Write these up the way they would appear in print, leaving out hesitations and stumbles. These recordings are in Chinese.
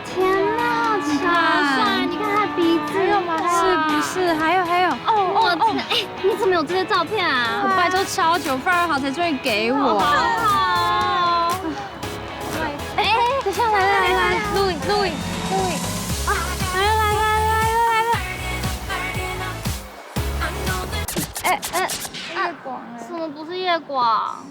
天哪，超帅！你看他鼻子，是不是？还有，哦，哎，你怎么有这些照片啊？我拜托超久，范儿好才终于给我。好。哎，等下来，录影。啊，来了。夜广哎，怎么不是夜广？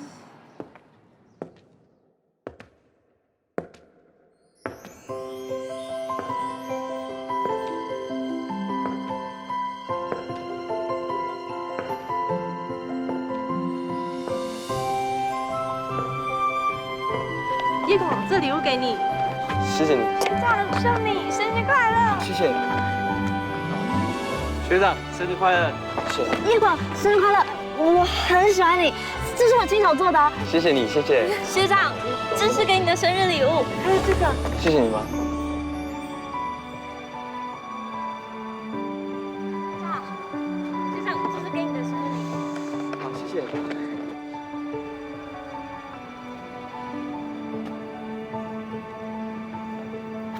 叶广，这礼物给你。谢谢你。学长，祝你生日快乐！谢谢。学长，生日快乐！谢谢。夜广，生日快乐！我很喜欢你，这是我亲手做的。谢谢你，谢谢。学长，这是给你的生日礼物，还有这个。谢谢你吗？学长，这是给你的生日礼物。好，谢谢。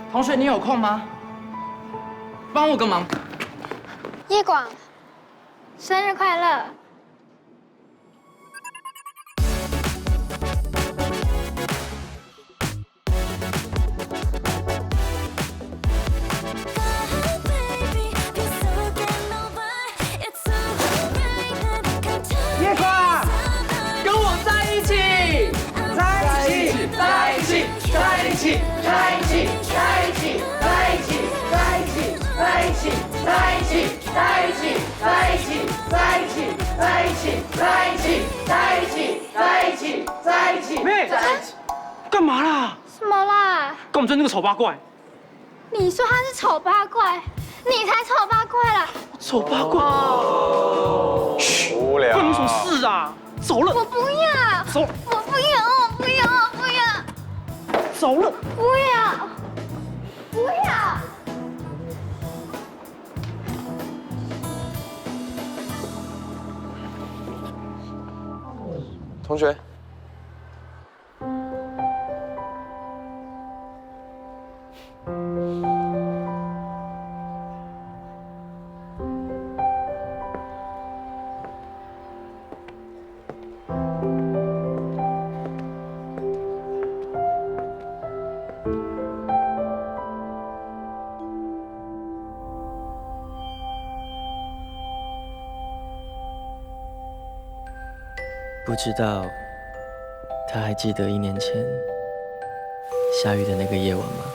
同学，你有空吗？帮我个忙。夜广，生日快乐！夜光，跟我在一起，在一起，在一起，在一起，在一起，在一起，在一起，在一起，在一起，在一起，在一起，在一起，在一起，在一起，在一起，在一起，在一起，在一起。妹，干嘛啦？什么啦？跟我们追那个丑八怪。你说他是丑八怪，你才丑八怪啦！丑八怪？嘘，无聊。关你什么事啊？走了。我不要，走，我不要，走了。不要！同学。不知道他还记得1年前下雨的那个夜晚吗？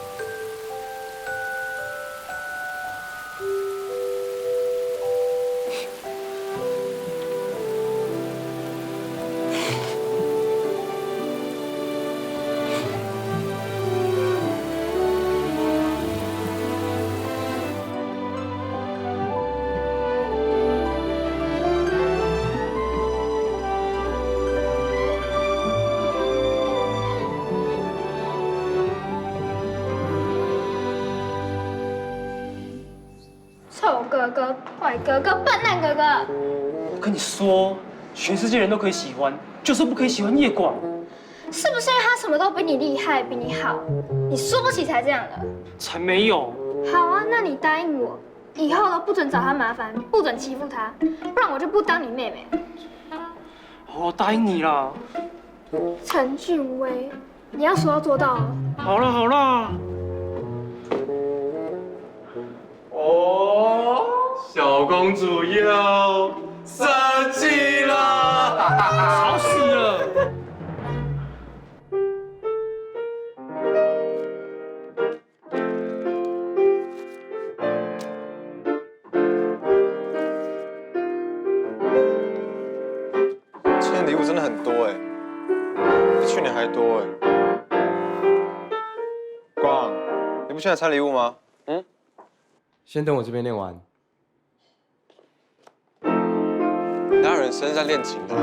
臭哥哥、坏哥哥、笨蛋哥哥，我跟你说，全世界人都可以喜欢，就是不可以喜欢夜广。是不是因为他什么都比你厉害、比你好，你输不起才这样的？才没有。好啊，那你答应我，以后都不准找他麻烦，不准欺负他，不然我就不当你妹妹。我答应你啦。陈俊威，你要说到做到哦。好啦好啦。哦，小公主要生气了。吵死了！今天礼物真的很多哎，比去年还多哎。光，你不现在拆礼物吗？嗯，先等我这边练完。哪有人生日在练琴的？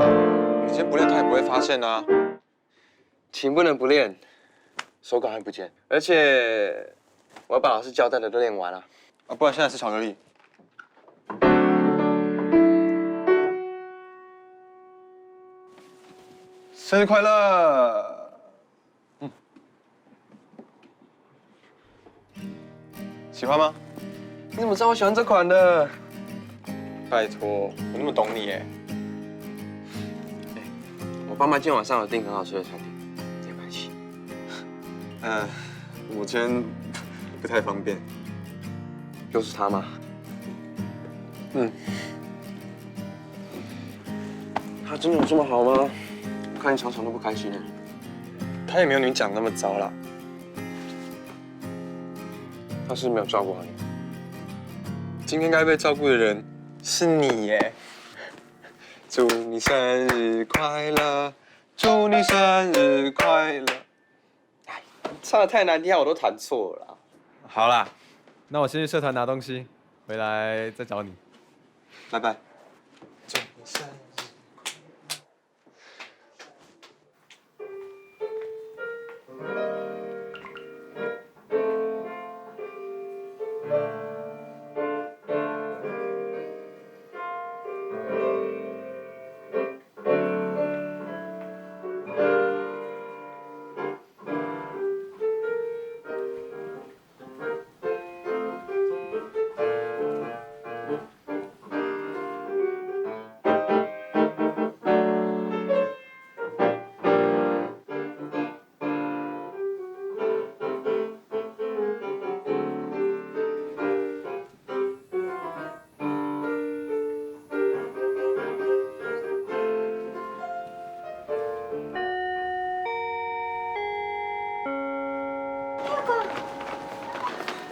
你先不练，他也不会发现啊。琴不能不练，手感还不见。而且我要把老师交代的都练完了。啊，不然现在吃巧克力。生日快乐！喜欢吗？你怎么知道我喜欢这款的？拜托，我那么懂你哎。我爸妈今天晚上有订很好吃的餐厅，你要不要一起？我今天不太方便。又是他吗？他真的有这么好吗？我看你常常都不开心。他也没有你讲那么糟啦。他是没有照顾好你。今天该被照顾的人是你耶！祝你生日快乐，祝你生日快乐。唱的太难听，我都弹错了。好啦，那我先去社团拿东西，回来再找你。拜拜。祝你生日。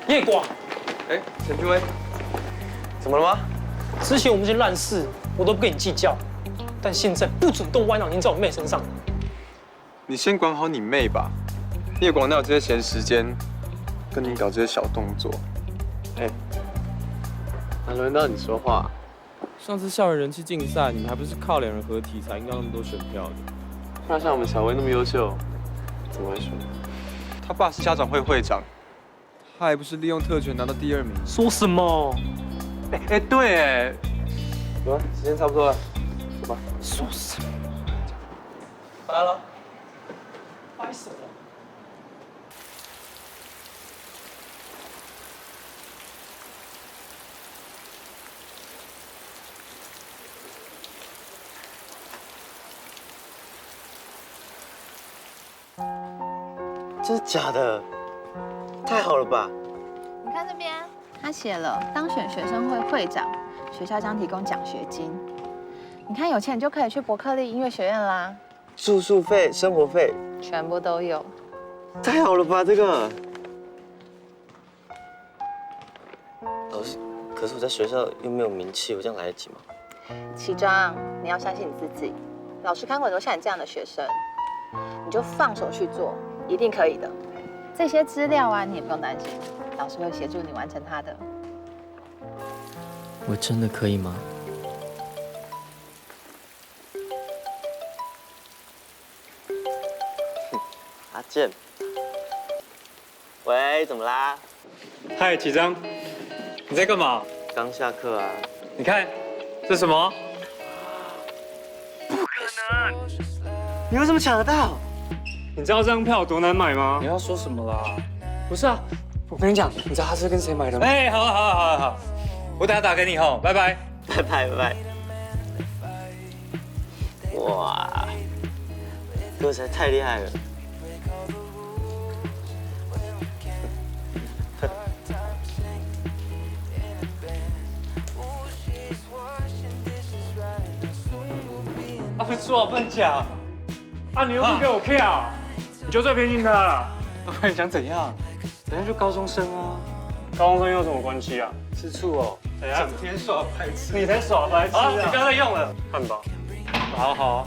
叶广，哎，陈君威，怎么了吗？之前我们这些烂事我都不跟你计较，但现在不准动歪脑筋在我妹身上。你先管好你妹吧。叶广哪有这些闲时间跟你搞这些小动作？哪轮到你说话？上次校园人气竞赛，你们还不是靠两人合体才赢到那么多选票的？不然像我们小薇那么优秀，怎么会输？他爸是家长会会长，他还不是利用特权拿到第2名？说什么？对哎。走吧，时间差不多了，走吧。说什么？来了。拍什么？这是假的，太好了吧？你看这边，他写了当选学生会会长，学校将提供奖学金。你看有钱你就可以去伯克利音乐学院啦，住宿费、生活费，全部都有。太好了吧？这个。老师，可是我在学校又没有名气，我这样来得及吗？启章，你要相信你自己，老师看过很多像你这样的学生，你就放手去做，一定可以的。这些资料啊，你也不用担心，老师会协助你完成它的。我真的可以吗？阿健，喂，怎么啦？嗨，启章，你在干嘛？刚下课啊。你看，这是什么？你为什么抢得到？你知道这张票有多难买吗？你要说什么啦？不是啊，我跟你讲，你知道他是跟谁买的吗？哎，好了好了好了好，我等下打给你哈，拜拜。拜拜拜拜。哇，哥实在太厉害了。啊，不说不能讲。啊，你又不给我票，你就最偏心他了。不然你想怎样？人家就高中生啊。高中生有什么关系啊？吃醋哦。怎样？整天耍白痴。你才耍白痴啊！你刚才用了汉堡。好好。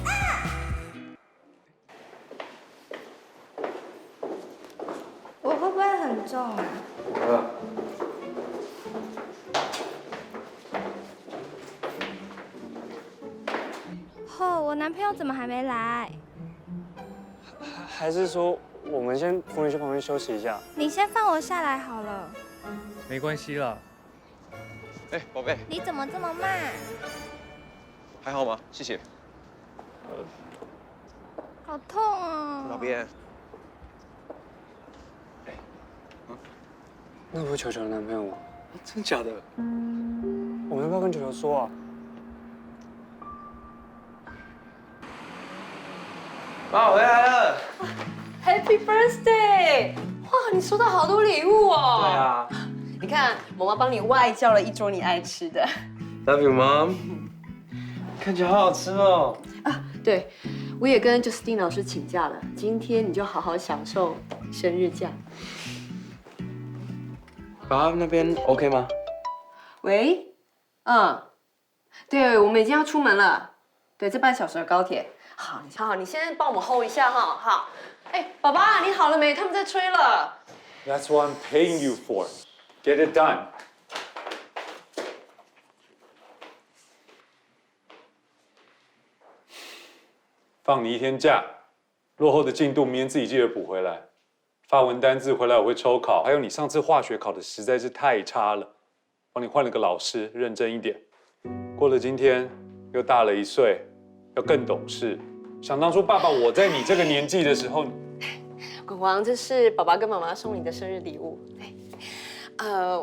我会不会很重啊？我男朋友怎么还没来？还是说我们先扶你去旁边休息一下？你先放我下来好了。没关系啦。哎，宝贝，你怎么这么慢？还好吗？谢谢。好痛啊！老边。那不是球球的男朋友吗？真假的？我们要不要跟球球说啊？妈，我回来了。Happy birthday！ 哇，你收到好多礼物哦。对啊。你看，妈妈帮你外叫了一桌你爱吃的。 Love you, mom。看起来好好吃哦。啊，对，我也跟 Justine 老师请假了，今天你就好好享受生日假。爸那边 OK 吗？喂，对，我们已经要出门了，对，这半小时的高铁。好，你先帮我们 hold 一下哈，好。哎，宝宝，你好了没？他们在吹了。That's what I'm paying you for. Get it done. 放你一天假，落后的进度明天自己记得补回来。法文单字回来我会抽考，还有你上次化学考的实在是太差了，帮你换了个老师，认真一点。过了今天，又大了1岁，要更懂事。想当初爸爸我在你这个年纪的时候，滚黄，这是爸爸跟妈妈送你的生日礼物。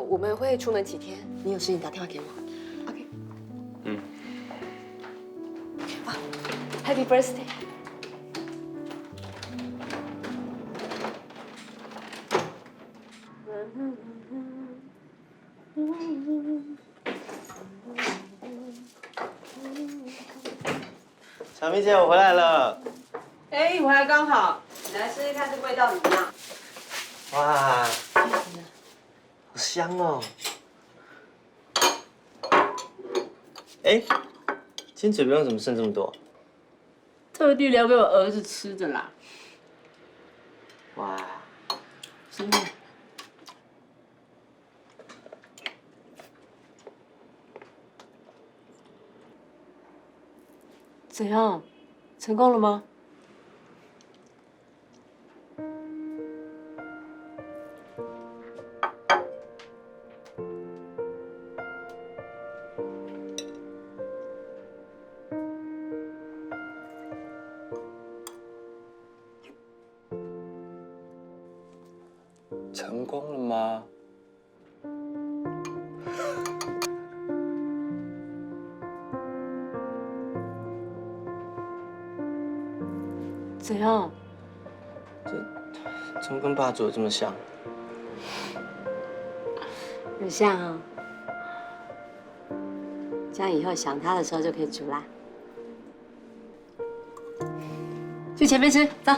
我们会出门几天，你有事情打电话给我。OK。哇 ，Happy birthday！ 小蜜姐，我回来了。哎，你回来刚好，你来试试看这味道怎么样？哇，好香哦！哎，今天嘴边怎么剩这么多？特地留给我儿子吃的啦。哇，真的。怎样？成功了吗？成功了吗？怎样？怎么跟爸做的这么像？很像啊。这样以后想他的时候就可以煮啦。去前面吃，走。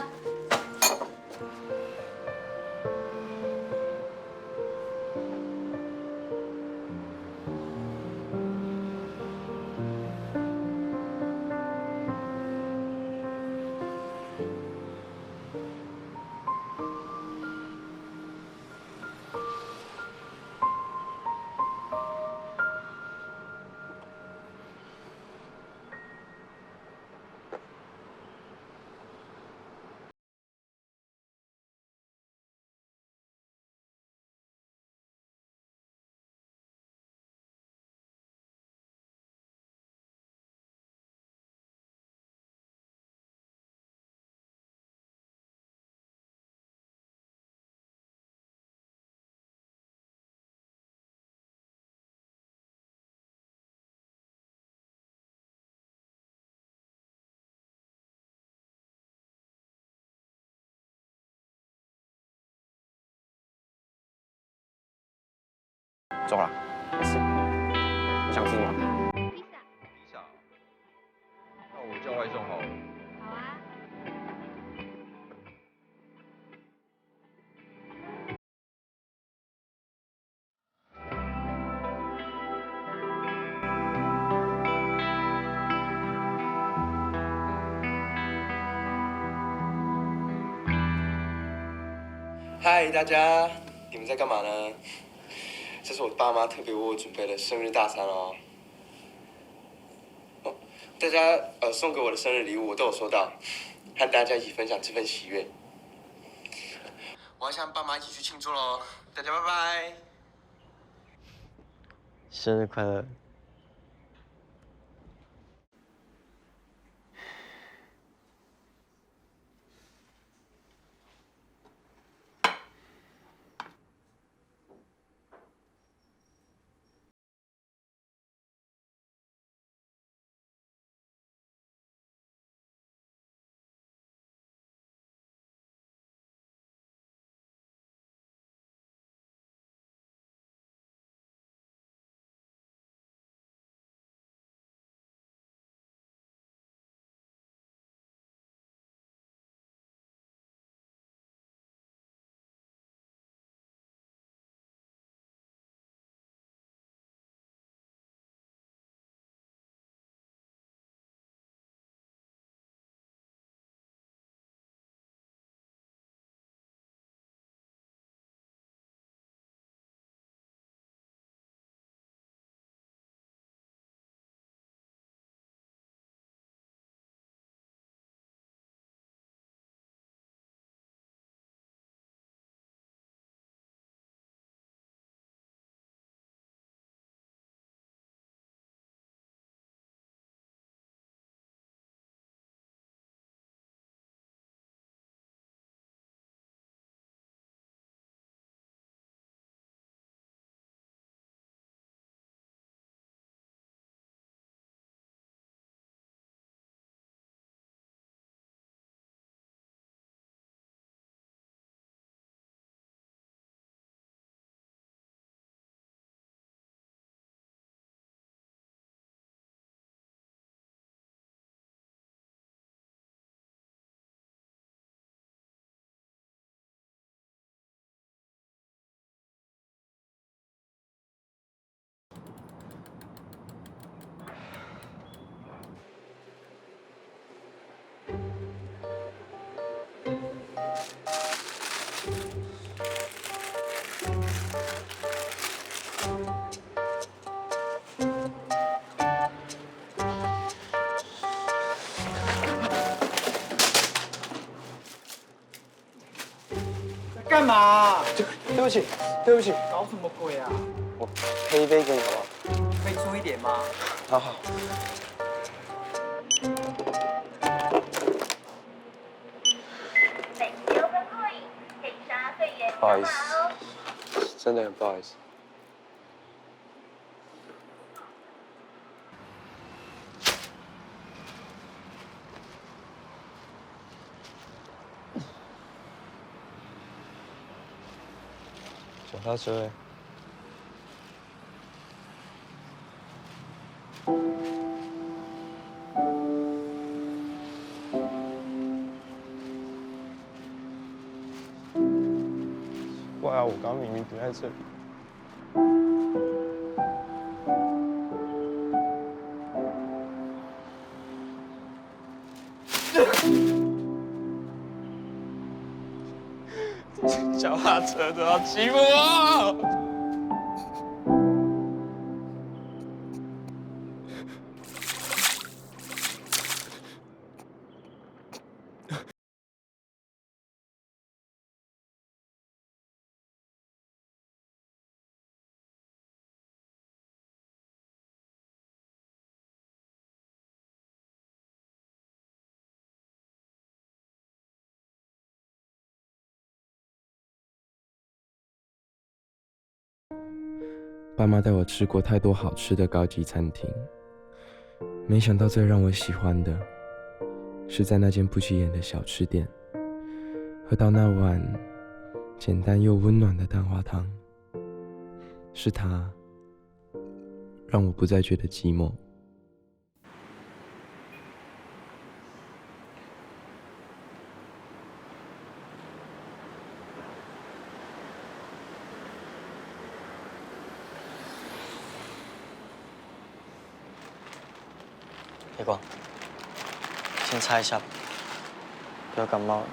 走了，没事。你想吃什么？披萨。披萨。那我叫外送。嗨，大家，你们在干嘛呢？这是我爸妈特别为我准备的生日大餐哦。哦，大家送给我的生日礼物我都有收到，和大家一起分享这份喜悦。我要和爸妈一起去庆祝喽，大家拜拜。生日快乐！干嘛？对不起，对不起，搞什么鬼啊？我配一杯给你好不好？可以粗一点吗？好好。不好意思，真的很不好意思。脚踏车。怪啊，我刚刚明明不在这里。脚踏车都要欺负我！爸妈带我吃过太多好吃的高级餐厅，没想到最让我喜欢的，是在那间不起眼的小吃店，喝到那碗简单又温暖的蛋花汤。是它，让我不再觉得寂寞。夜光，先擦一下吧，不要感冒了。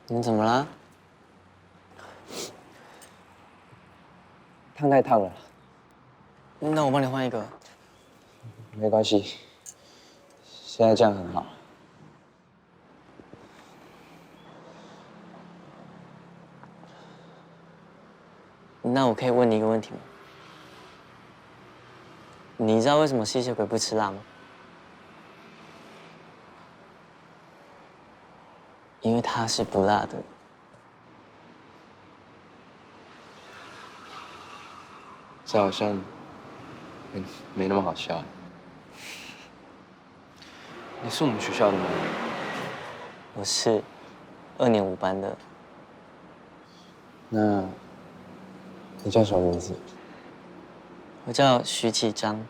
你怎么了？烫太烫了。那我帮你换一个。没关系，现在这样很好。那我可以问你一个问题吗？你知道为什么吸血鬼不吃辣吗？因为它是不辣的。这好像没那么好笑。你是我们学校的吗？我是2年5班的。那你叫什么名字？我叫徐启章。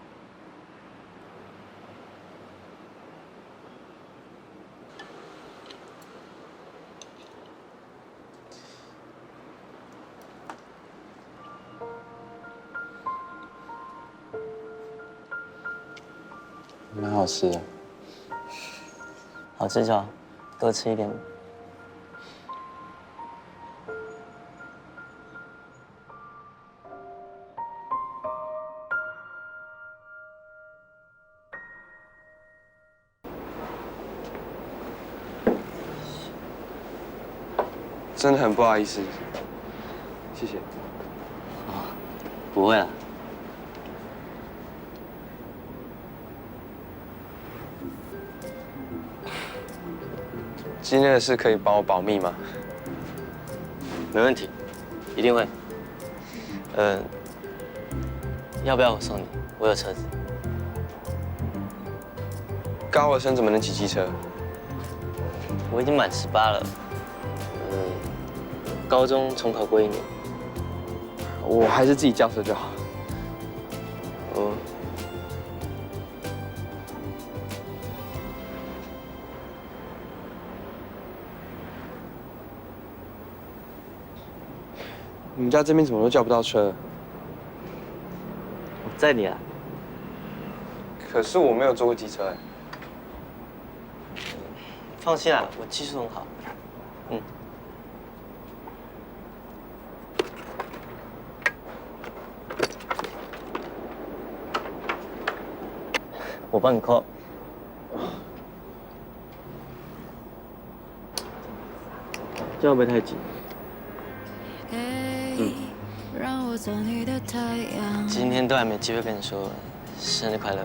蛮好吃的。好吃就好，多吃一点。真的很不好意思，谢谢。不会啦。今天的事可以帮我保密吗？没问题，一定会。要不要我送你？我有车子。高尔生怎么能骑机车？我已经满18了。高中重考过1年。我还是自己轿车就好。你们家这边怎么都叫不到车？我载你啊。可是我没有坐过机车哎。放心啦，我技术很好。我帮你扣。这样会不会太紧？今天都还没机会跟你说生日快乐。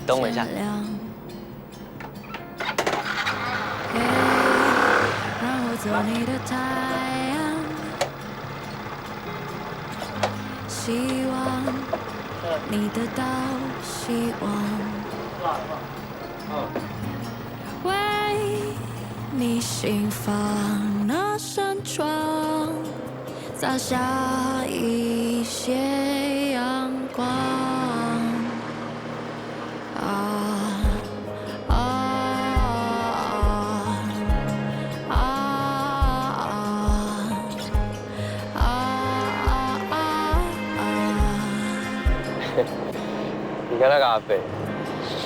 等我一下。希望你得到希望，为你心房那扇窗洒下一些阳光。你看那个阿北，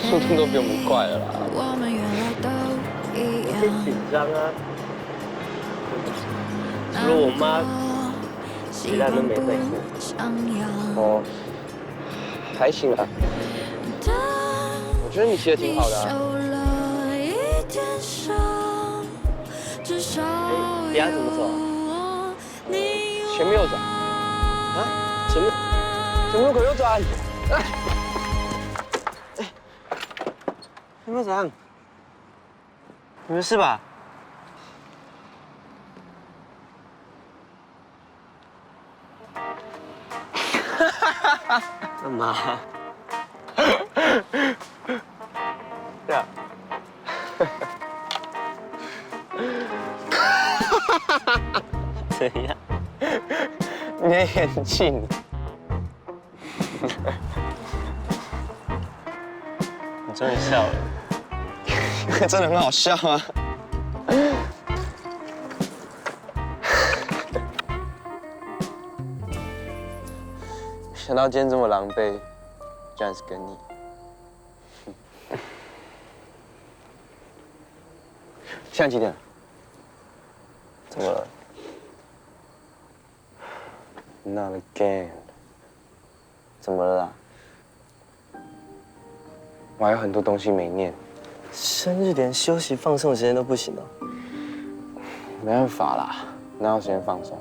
速度都比我们快了啦。我们原来都一样。有点紧张啊。除了我妈，其他都没在过。哦，还行啊。我觉得你骑得挺好的啊。等下怎么走？前面右转。啊？前面路口右转。有没有怎样？你没事吧？干嘛？对啊。怎样？你的眼镜。你终于笑了。真的很好笑啊！想到今天这么狼狈，居然是跟你。现在几点了？怎么了 ？Not again。怎么了啦？我还有很多东西没念。生日连休息放松的时间都不行哦。没办法啦，哪有时间放松？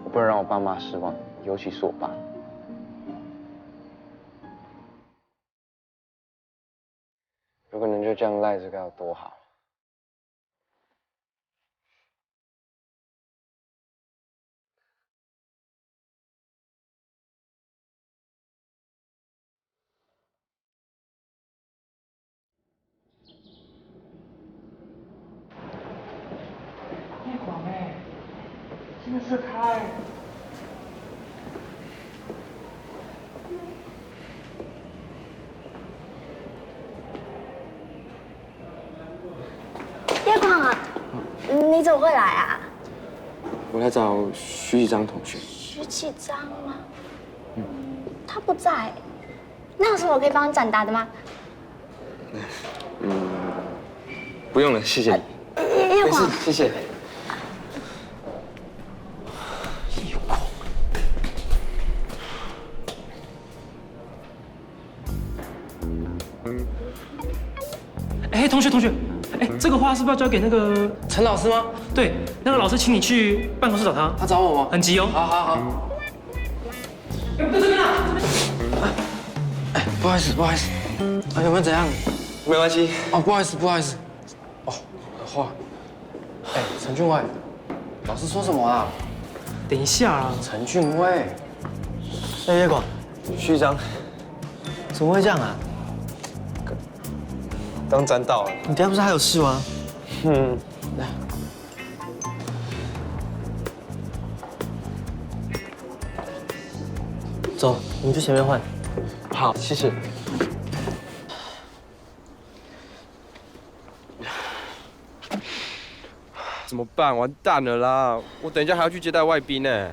我不能让我爸妈失望，尤其是我爸。如果能就这样赖着，该有多好。叶广哎，真的是他哎！叶广啊，你怎么会来啊？我来找徐启章同学。徐启章吗？他不在。那有什么我可以帮你转达的吗？不用了，谢谢你。叶广，谢谢。哎，同学，哎，这个花是不是要交给那个陈老师吗？对，那个老师请你去办公室找他。他找我吗？很急哦。好。哎，在这边啊！哎，不好意思，有没有怎样？没关系。哦，不好意思。哦，花。哎，陈俊威，老师说什么啊？等一下啊。陈俊威。哎，叶广，徐章，怎么会这样啊？刚沾到了。你等下不是还有事吗？来。走，我们去前面换。好，谢谢。怎么办？完蛋了啦！我等一下还要去接待外宾呢。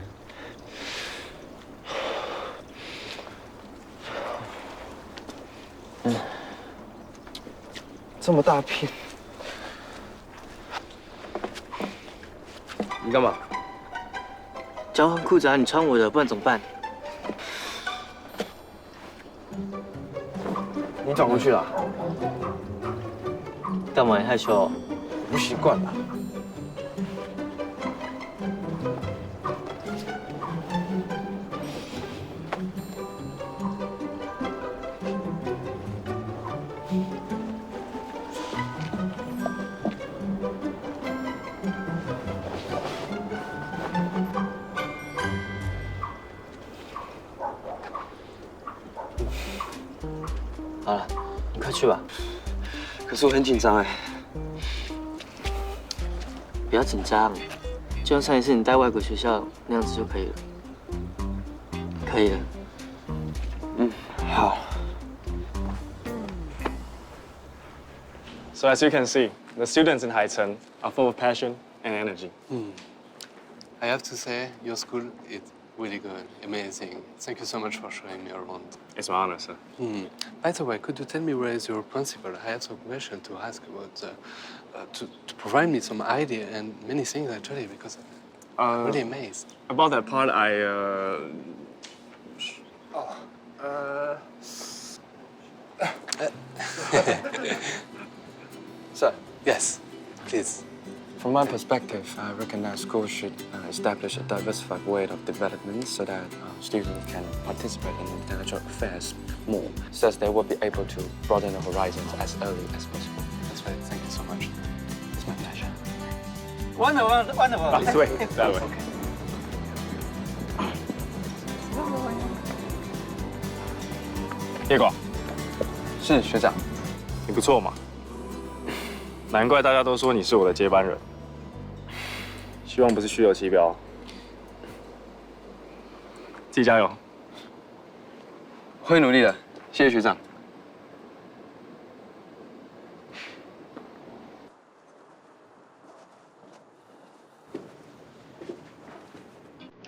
这么大片，你干嘛？交换裤子啊！你穿我的，不然怎么办？你转过去了？干嘛？你害羞哦？不习惯吧？好了，你快去吧。可是我很紧张哎。不要紧张，就像上一次你带外国学校那样子就可以了。可以了。好。 So as you can see, the students in Haicheng are full of passion and energy. I have to say, your school is really good, amazing. Thank you so much for showing me around. It's my honor, sir. By the way, could you tell me where is your principal? I have some question to ask about, to provide me some idea and many things actually, because I'm really amazed. About that part, Sir. Yes, please. From my perspective, I recognize schools should establish a diversified way of development so that students can participate in international affairs more, so that they will be able to broaden their horizons as early as possible. That's right. Thank you so much. It's my pleasure. Wonderful. This way, that way. 叶广，是学长，你不错嘛，难怪大家都说你是我的接班人。希望不是虚有其表，自己加油。会努力的，谢谢学长。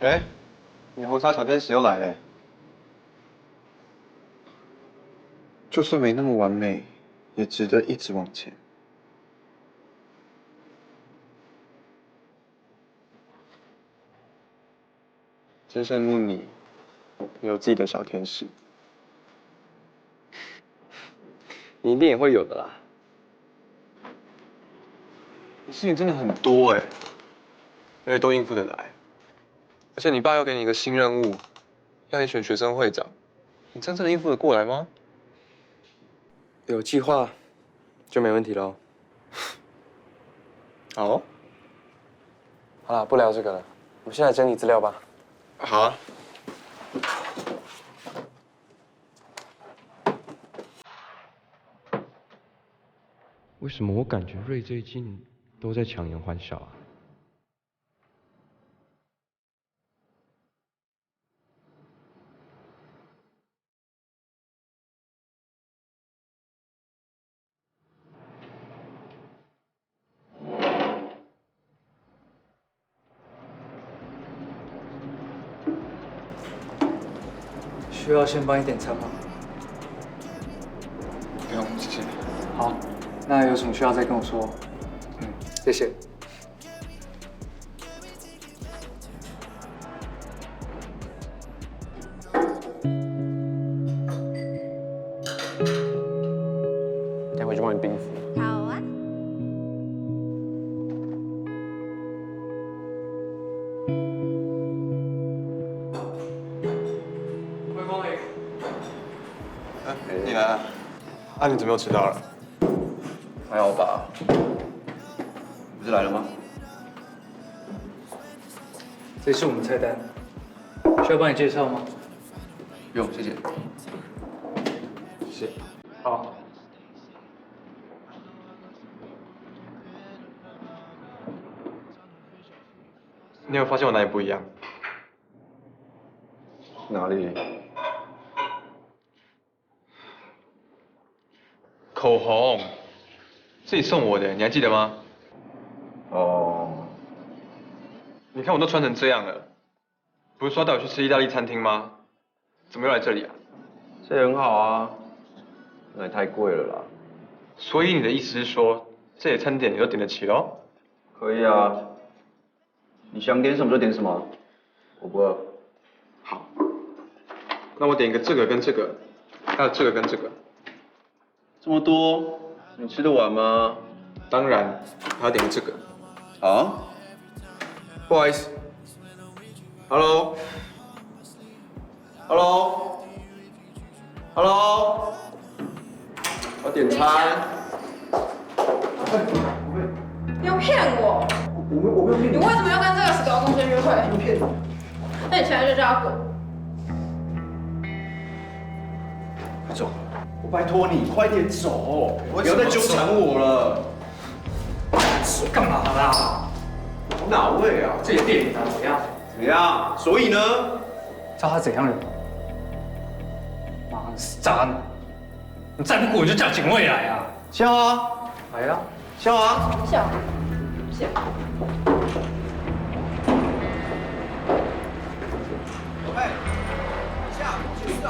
哎，你红茶小天使又来了。就算没那么完美，也值得一直往前。真羡慕你有自己的小天使。你一定也会有的啦。你事情真的很多哎，而且都应付得来。而且你爸又给你一个新任务，要你选学生会长，你真正的应付得过来吗？有计划就没问题喽。好，好了，不聊这个了，我们现在整理资料吧。好啊。为什么我感觉瑞最近都在强颜欢笑啊？需要先帮你点餐吗？不用，谢谢。好，那有什么需要再跟我说。谢谢。待会就帮你冰敷。好啊。欢迎光临。你来了。啊，你怎么又迟到了？还好吧？不是来了吗？这是我们菜单，需要帮你介绍吗？不用，谢谢。谢谢。好。你有发现我哪里不一样？哪里？口红，是你送我的，你还记得吗？哦，你看我都穿成这样了，不是说带我去吃意大利餐厅吗？怎么又来这里啊？这也很好啊，那也太贵了啦。所以你的意思是说，这些餐点你都点得起喽？可以啊，你想点什么就点什么，我不饿。好，那我点一个这个跟这个，还有这个跟这个。这么多，你吃得完吗？当然，还要点个这个。啊？不好意思。Hello。我点餐。你要骗我？我没有骗你为什么要跟这个死高中生约会？我骗你。那你现在就叫他滚！快走！我拜托你，快点走！不要再纠缠我了。干嘛啦？我哪位啊？这也店里的怎么样？怎么样？所以呢？知道他怎样人吗？妈的，死渣男！你再不滚，我就叫警卫来啊！笑啊！来呀！笑啊！笑。喂，等一下，有事啊？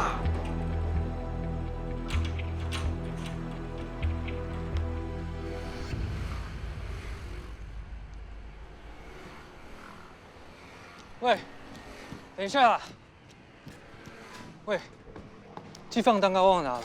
喂，等一下。喂，寄放蛋糕忘了拿了。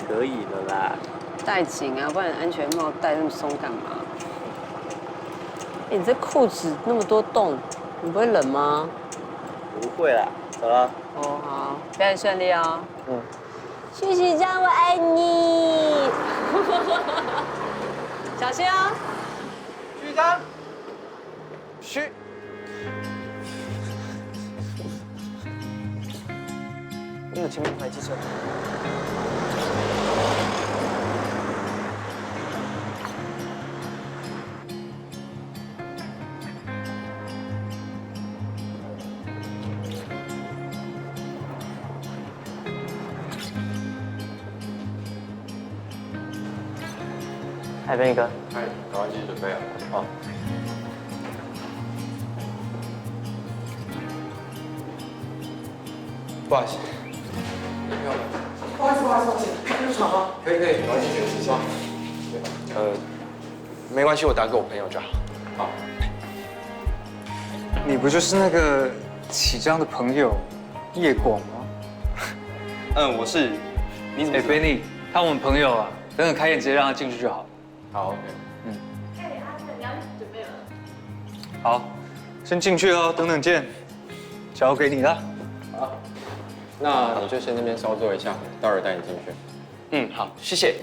可以了啦。戴紧啊，不然安全帽戴那么松干嘛？你这裤子那么多洞，你不会冷吗？不会啦，走了。哦，好，表演顺利哦。嗯。徐徐章，我爱你。小心哦。徐章，徐。那个前面有台机车。海边哥，嗨，赶快继续准备啊！好。不好意思，不好意思，可以入场吗？可以，赶快进去，谢谢。没关系，我打给我朋友就好。好。你不就是那个启章的朋友叶广吗？我是。你怎么？Benny，他我们朋友啊，等等开演直接让他进去就好。好 ，OK。你要准备了。好，先进去哦，等等见。交给你了。好。那你就先那边稍坐一下，待会儿带你进去。嗯，好，谢谢。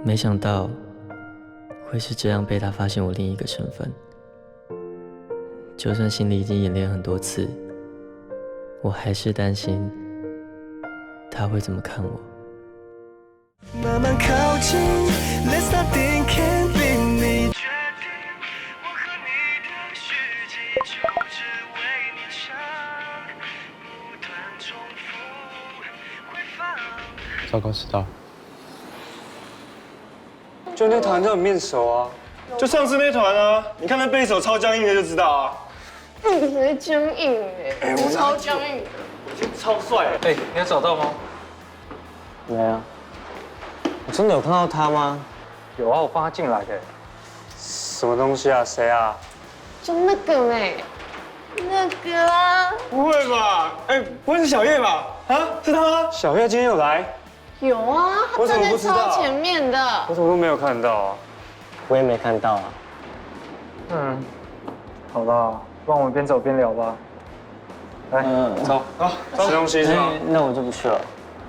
没想到会是这样被他发现我另一个身份。就算心里已经演练很多次，我还是担心他会怎么看我。慢慢靠近 ，Let's not think can't be me。糟糕，迟到。就那团都很面熟啊，就上次那团啊，你看那贝手超僵硬的就知道啊。你才僵硬哎，我超僵硬的。我超帅哎！你有找到吗？没有。我真的有看到他吗？有啊，我放他进来的。什么东西啊？谁啊？就那个哎，那个啊。不会吧？不会是小叶吧？啊，是他吗？小叶今天有来？有啊，他站在超前面的。我怎么都没有看到啊？我也没看到啊。好吧，不然我们边走边聊吧。来，走，吃东西是吧？那我就不去了，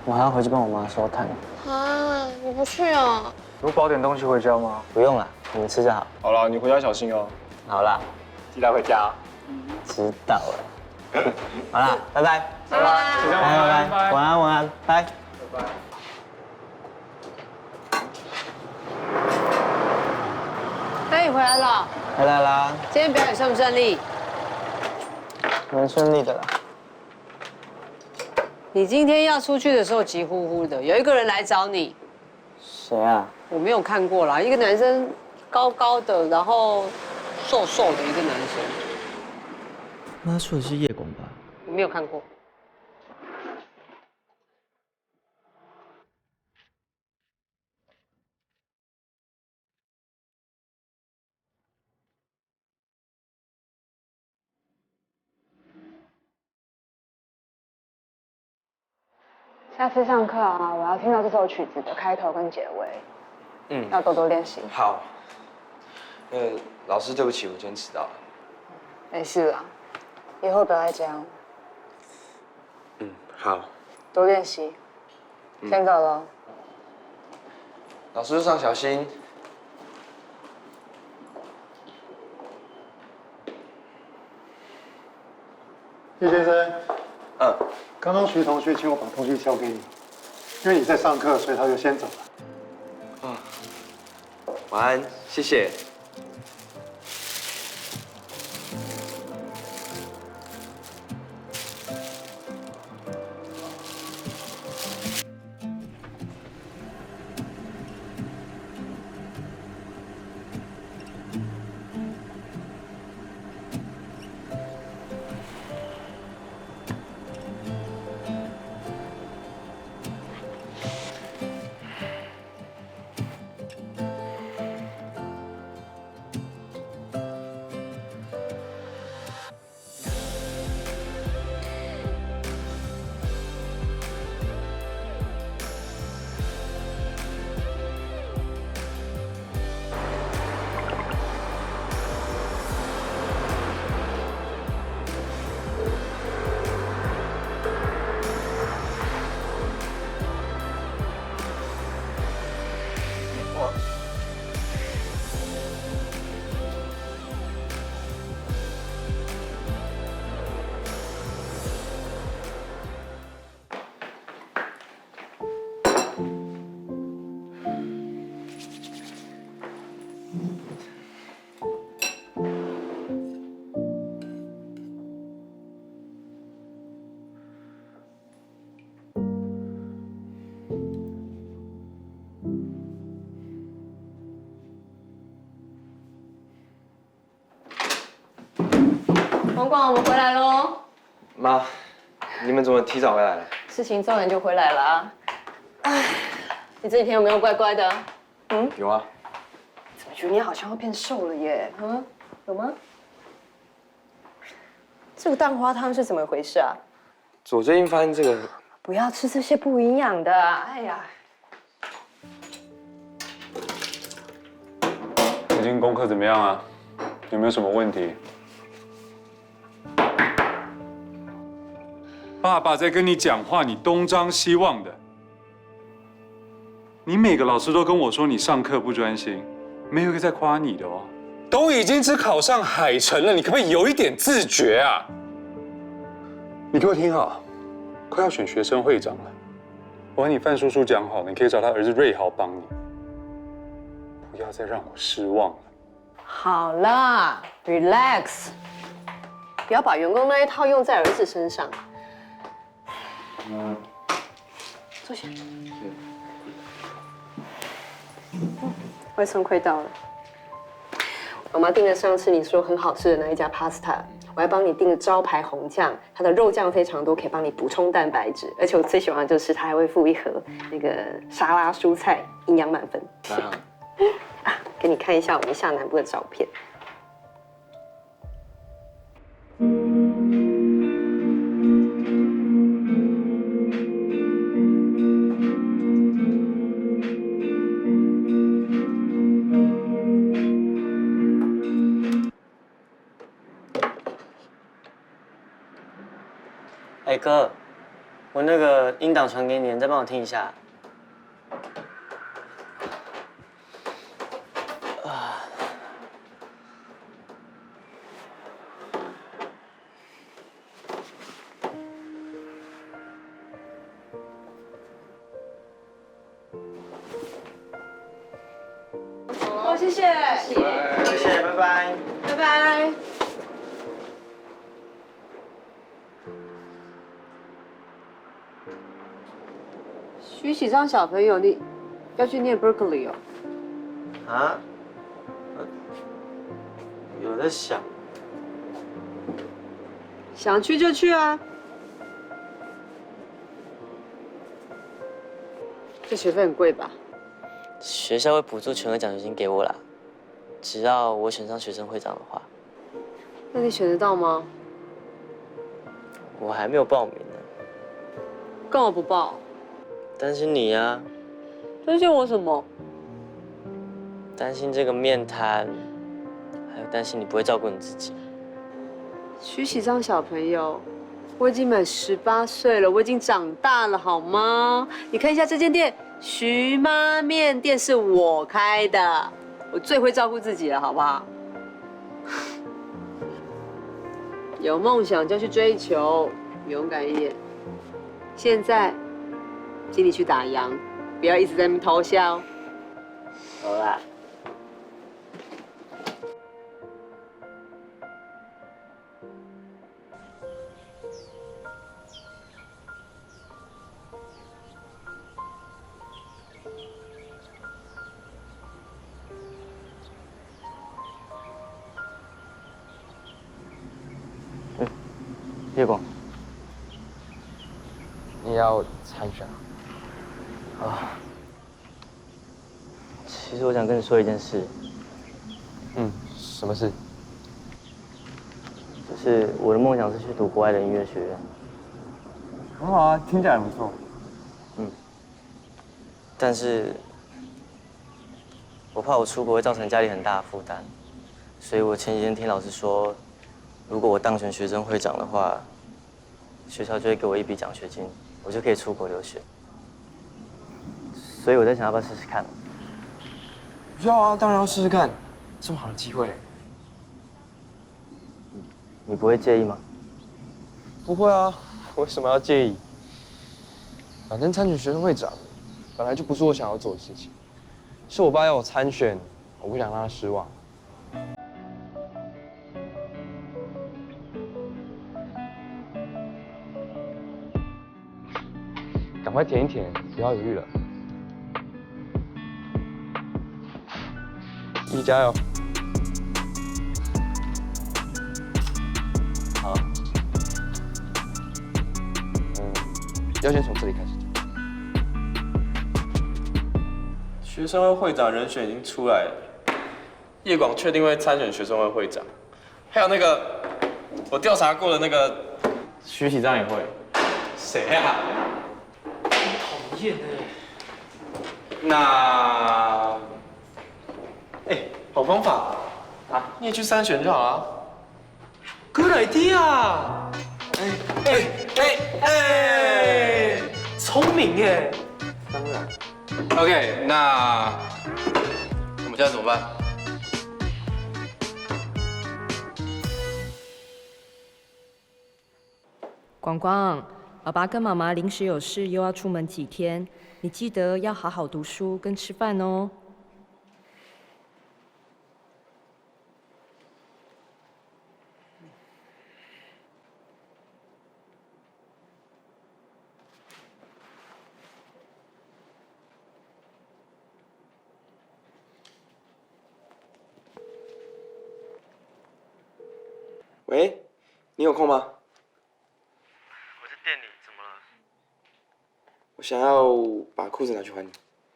我还要回去跟我妈收摊。啊，你不去啊？有包点东西回家吗？不用了，你们吃就好。好了，你回家小心哦。好啦，记得回家。知道了。好啦，拜拜。拜拜，拜拜，晚安，晚安，拜。拜拜。哎，你回来了。回来啦。今天表演顺不顺利？蛮顺利的啦。你今天要出去的时候急呼呼的，有一个人来找你。谁啊？我没有看过啦，一个男生，高高的，然后瘦瘦的一个男生。妈说的是叶广吧？我没有看过。下次上课啊，我要听到这首曲子的开头跟结尾，要多多练习。好。老师，对不起，我今天迟到了。没事啦，以后不要再这样。好。多练习。先走了。老师路上小心。叶先生。刚刚徐同学请我把东西交给你，因为你在上课，所以他就先走了。晚安，谢谢。王广，我们回来喽。妈，你们怎么提早回来了？事情做完就回来了啊。哎，你这几天有没有乖乖的？有啊。怎么觉得你好像要变瘦了耶？有吗？这个蛋花汤是怎么回事啊？我最近发现这个，不要吃这些不营养的。哎呀，最近功课怎么样啊？有没有什么问题？爸爸在跟你讲话，你东张西望的。你每个老师都跟我说你上课不专心，没有一个在夸你的哦。都已经只考上海城了，你可不可以有一点自觉啊？你给我听好，快要选学生会长了，我和你范叔叔讲好了，你可以找他儿子瑞豪帮你，不要再让我失望了。好啦 ，relax， 不要把员工那一套用在儿子身上。坐下。外送快到了，妈妈订了上次你说很好吃的那一家 pasta， 我还帮你订了招牌红酱，它的肉酱非常多，可以帮你补充蛋白质，而且我最喜欢的就是它还会附一盒那个沙拉蔬菜，营养满分。啊，给你看一下我们下南部的照片。哎哥，我那个音档传给你，你再帮我听一下。哦，谢谢，谢谢，拜拜。拜拜。徐启章小朋友，你要去念 Berkeley 哦？啊？有在想。想去就去啊。这学费很贵吧？学校会补助全额奖学金给我啦，只要我选上学生会长的话。那你选得到吗？我还没有报名呢。干嘛不报？担心你啊。担心我什么？担心这个面瘫，还有担心你不会照顾你自己。徐启章小朋友，我已经满18岁了，我已经长大了，好吗？你看一下这间店，徐妈面店是我开的，我最会照顾自己了，好不好？有梦想就去追求，勇敢一点。现在，请你去打烊，不要一直在那边偷笑。好啦。叶广，你要参选啊？其实我想跟你说一件事。什么事？就是我的梦想是去读国外的音乐学院。很好啊，听起来不错。但是我怕我出国会造成家里很大的负担，所以我前几天听老师说，如果我当选学生会长的话，学校就会给我一笔奖学金，我就可以出国留学。所以我在想，要不要试试看？要啊，当然要试试看，这么好的机会。你不会介意吗？不会啊，为什么要介意？反正参选学生会长，本来就不是我想要做的事情，是我爸要我参选，我不想让他失望。赶快填一填，不要犹豫了。一起加油！好。要先从这里开始。学生会会长人选已经出来了，叶广确定会参选学生会会长，还有那个我调查过的那个徐启章也会。谁啊？讨厌哎。那，好方法啊，你也去参选就好了。哥来听啊！聪明耶！当然。OK， 那我们现在怎么办？广广，爸爸跟妈妈临时有事，又要出门几天，你记得要好好读书跟吃饭哦。喂，你有空吗？我在店里，怎么了？我想要把裤子拿去还你，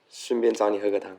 顺便找你喝个汤。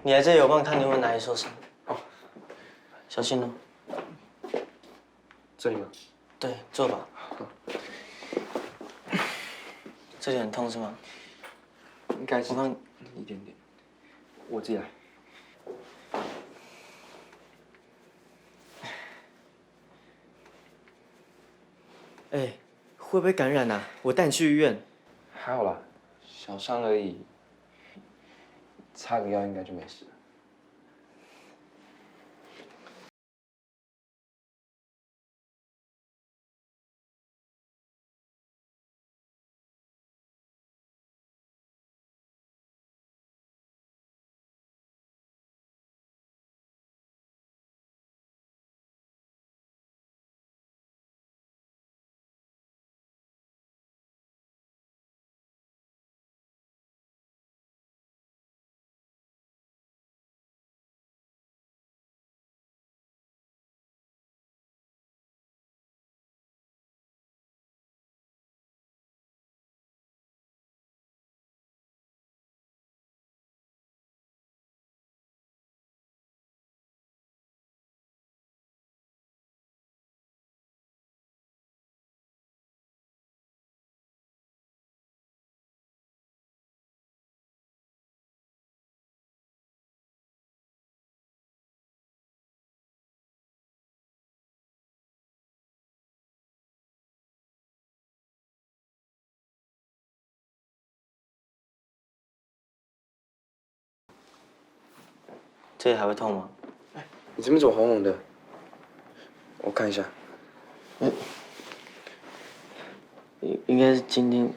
你来这里，我帮你看你有没有哪里受伤。哦，小心哦。这里吗？对，坐吧。这里很痛是吗？应该是一点点。我自己来。哎，会不会感染啊？我带你去医院。还好啦，小伤而已，擦个药应该就没事了。这里还会痛吗？你这边怎么红红的？我看一下。应该是今天。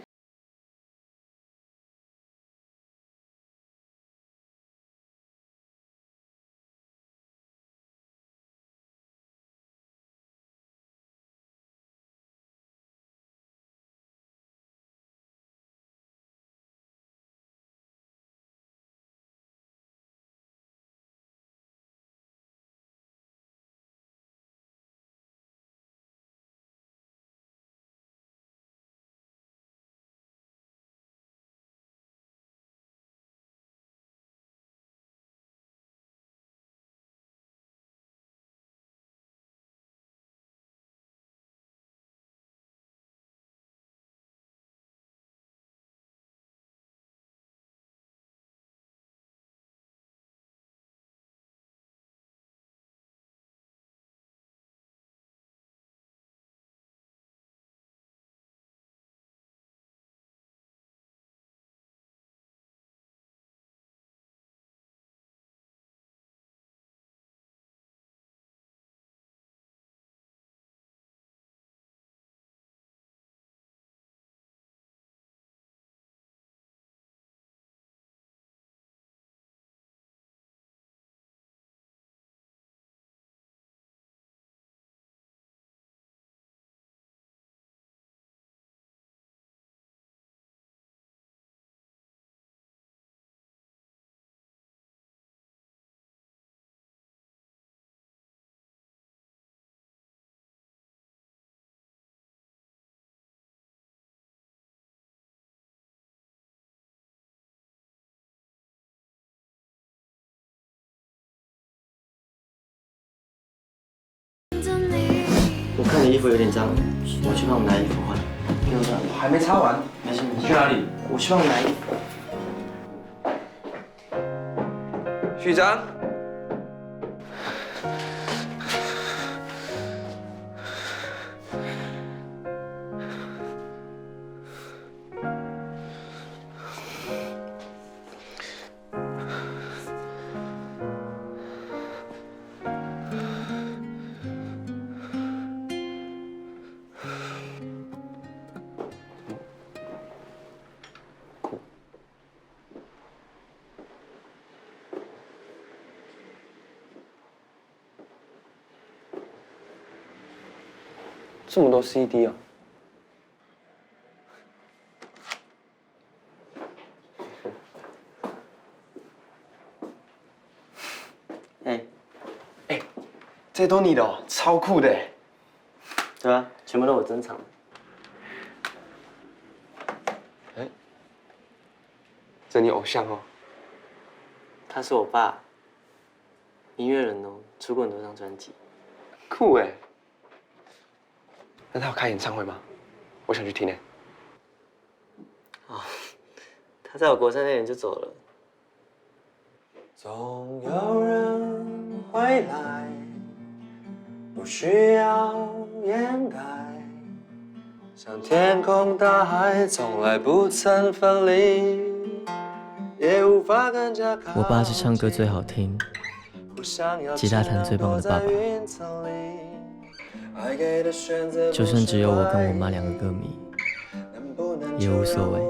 我看你衣服有点脏，我去帮我拿衣服换。给我这，我还没擦完。没事没事。你去哪里？我去帮我拿衣服。序章。这么多 CD 啊！这些都你的哦，超酷的。对啊，全部都我珍藏的。这你偶像哦。他是我爸，音乐人哦，出过很多张专辑。酷哎！那他有开演唱会吗？我想去听诶。哦，他在我国3那年就走了。总有人回来，不需要掩盖，像天空大海从来不曾分离，也无法更加靠近。我爸是唱歌最好听，吉他弹最棒的爸爸。就算只有我跟我妈2个歌迷，也无所谓。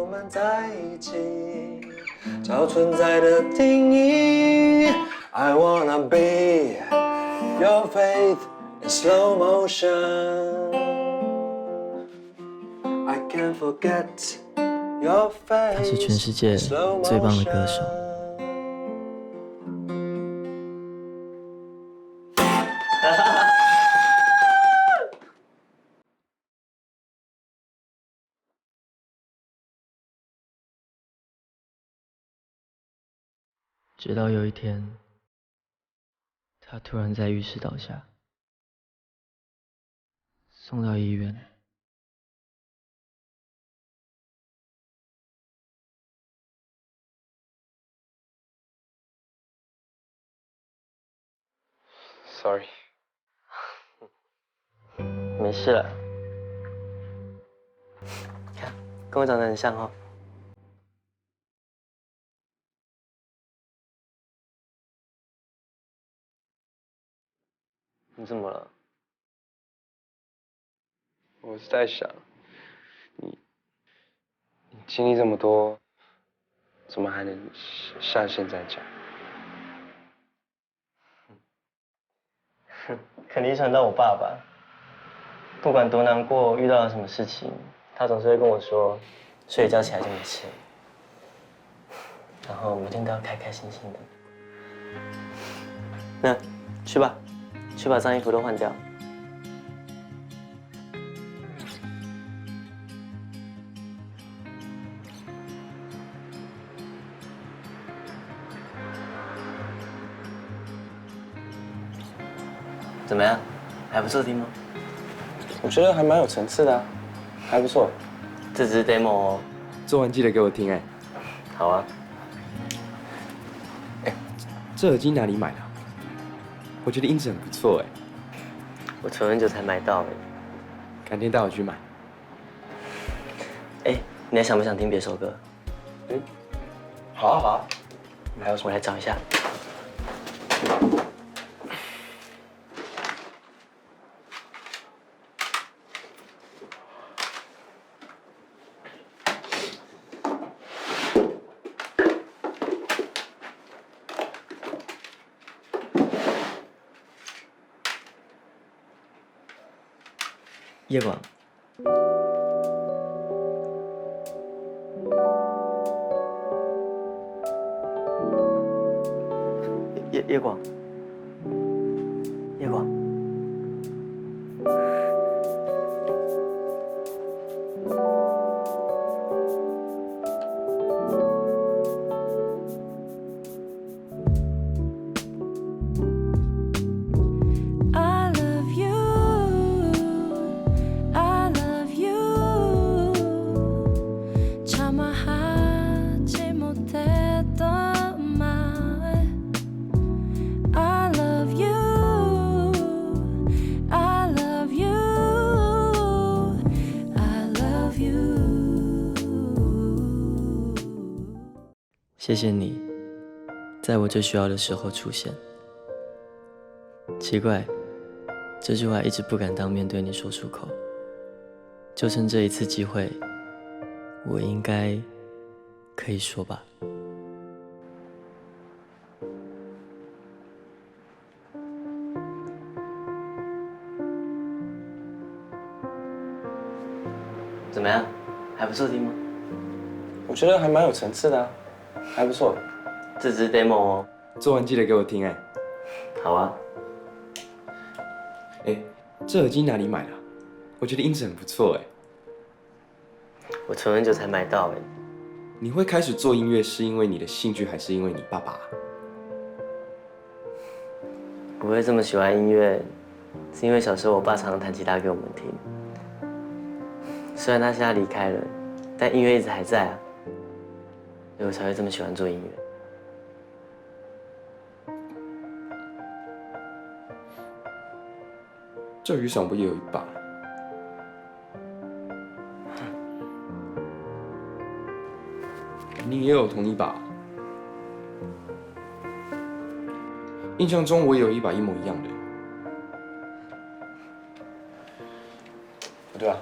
找存在的定义 I wanna be your faith in slow motion I can't forget your face 他是全世界最棒的歌手。直到有一天，他突然在浴室倒下，送到医院。Sorry。没事了。看，跟我长得很像哦。你怎么了？我是在想，你经历这么多，怎么还能像现在讲？肯定想到我爸爸。不管多难过，遇到了什么事情，他总是会跟我说，睡一觉起来就没事了。然后每天都要开开心心的。那，去吧。去把脏衣服都换掉。怎么样？还不错听吗？我觉得还蛮有层次的啊，还不错。这只是 demo 哦。做完记得给我听哎。好啊。哎，这耳机哪里买的？我觉得音质很不错哎，我存很久才买到哎，改天带我去买。哎，你还想不想听别首歌？嗯，好啊好啊。还有什么？我来找一下。夜广，夜广，夜广。谢谢你，在我最需要的时候出现。奇怪，这句话一直不敢当面对你说出口，就趁这一次机会，我应该可以说吧。怎么样？还不错听吗？我觉得还蛮有层次的啊，还不错。这只是 demo 哦。做完记得给我听哎。好啊。哎，这耳机哪里买的？我觉得音质很不错哎。我存很久才买到哎。你会开始做音乐是因为你的兴趣，还是因为你爸爸？我会这么喜欢音乐，是因为小时候我爸常常弹吉他给我们听。虽然他现在离开了，但音乐一直还在啊，所以我才会这么喜欢做音乐。这雨伞我也有一把。你也有同一把？印象中我也有一把一模一样的。不对啊，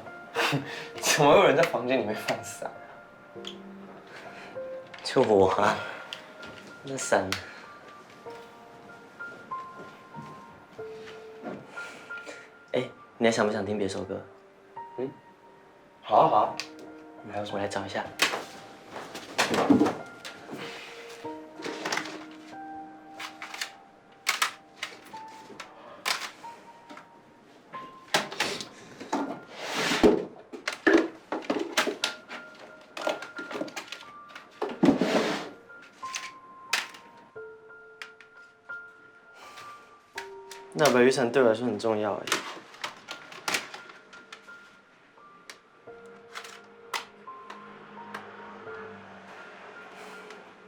怎么会有人在房间里面放伞？就我啊，那伞。哎，你还想不想听别首歌？好啊好啊，我来找一下。那把雨伞对我来说很重要哎。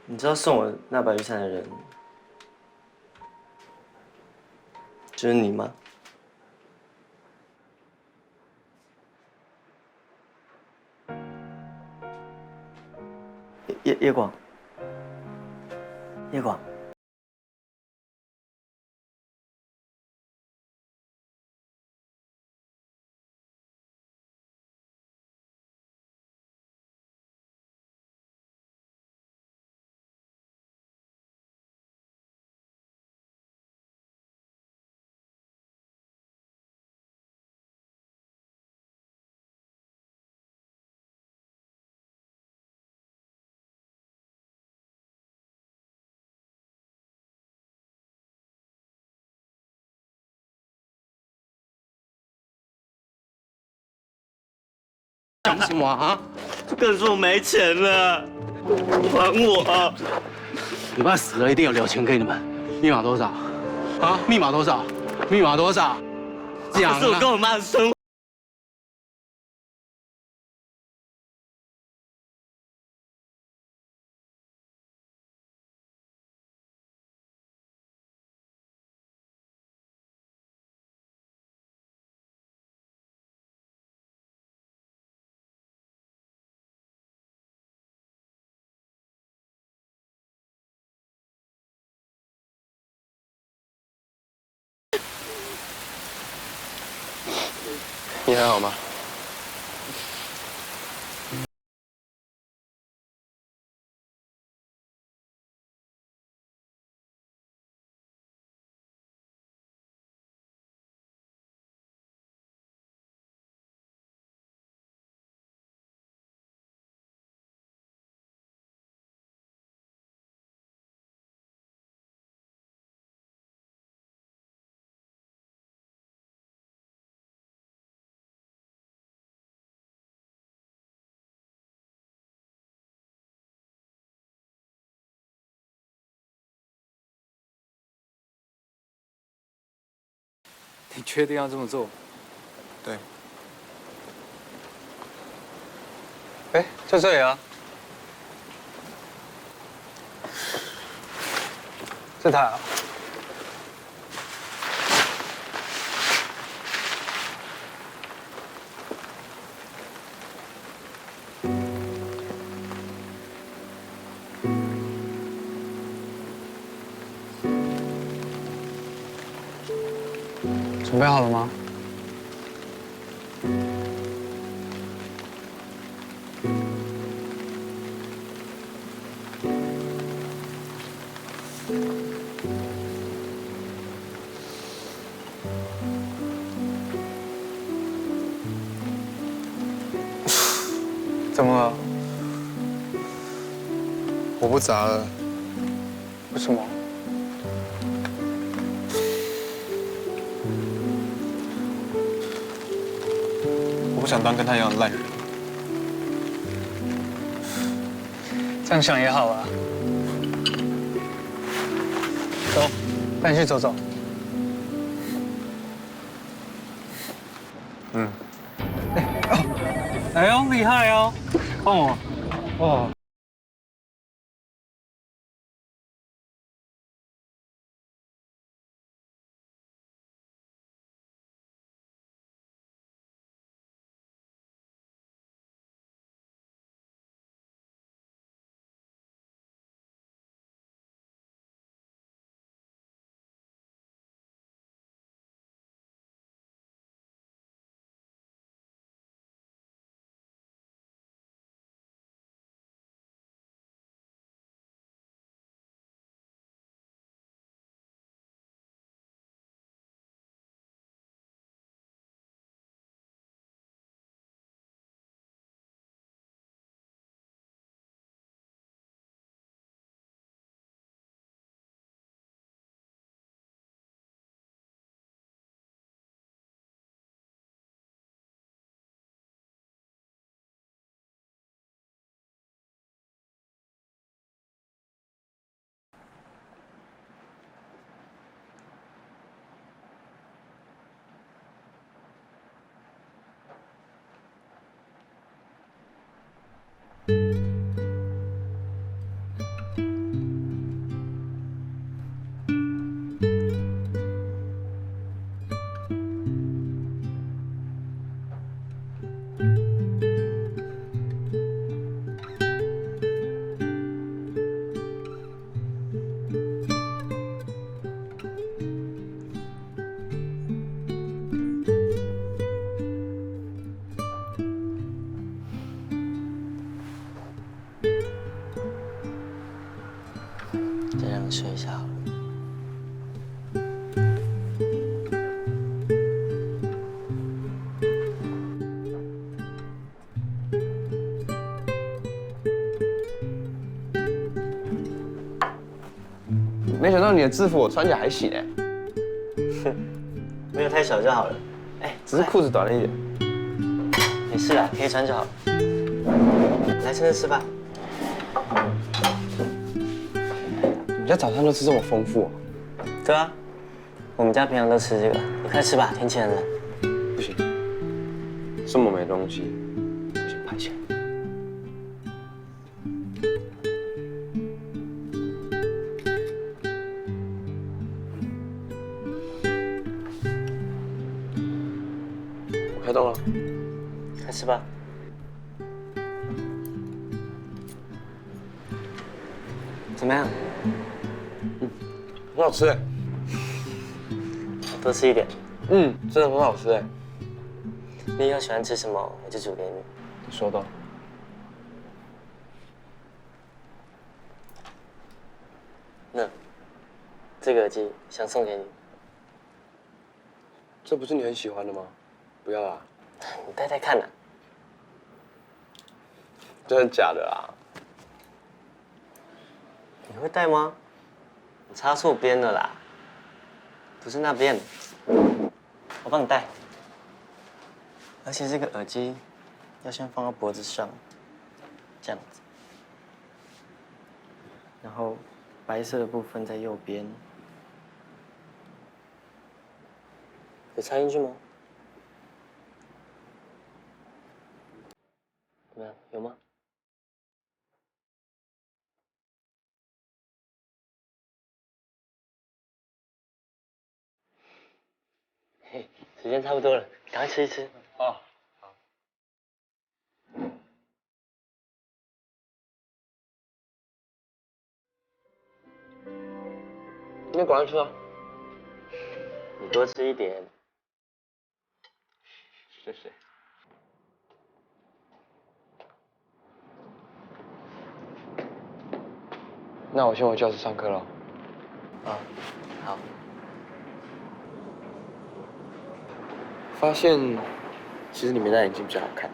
你知道送我那把雨伞的人就是你吗？叶广，叶广。讲什么啊？就跟你说我没钱了，还我！你爸死了，一定有留钱给你们。密码多少？啊？密码多少？密码多少？讲啊！这是我跟我妈的生活。你还好吗？你确定要这么做？对。哎，就这里啊。这台啊。准备好了吗？怎么了？我不砸了。为什么？我不想当跟他一样的烂人。这样想也好啊。走，带你去走走。哎呦，厉害哦！哦，哇。再让你睡一下好了。没想到你的制服我穿起来还行哎。哼，没有太小就好了。哎，只是裤子短了一点。没事啊，可以穿就好。来，趁热吃吧。你家早餐都吃这么丰富？对啊，我们家平常都吃这个。你快吃吧，天气很冷。不行，这么没东西，不行，拍起来。我开动了，快吃吧。怎么样？很好吃哎。多吃一点。真的很好吃哎。你以后喜欢吃什么，我就煮给你。你收到。那这个耳机想送给你。这不是你很喜欢的吗？不要啦。你戴戴看呐。真的假的啦？你会戴吗？你插错边了啦，不是那边，我帮你戴。而且这个耳机要先放到脖子上，这样子，然后白色的部分在右边，有插进去吗？怎么样？有吗？嘿，时间差不多了，赶快吃一吃。哦，好。你赶快吃啊！你多吃一点。谢谢。那我先回教室上课了。啊，好。发现其实你没戴眼镜比较好看。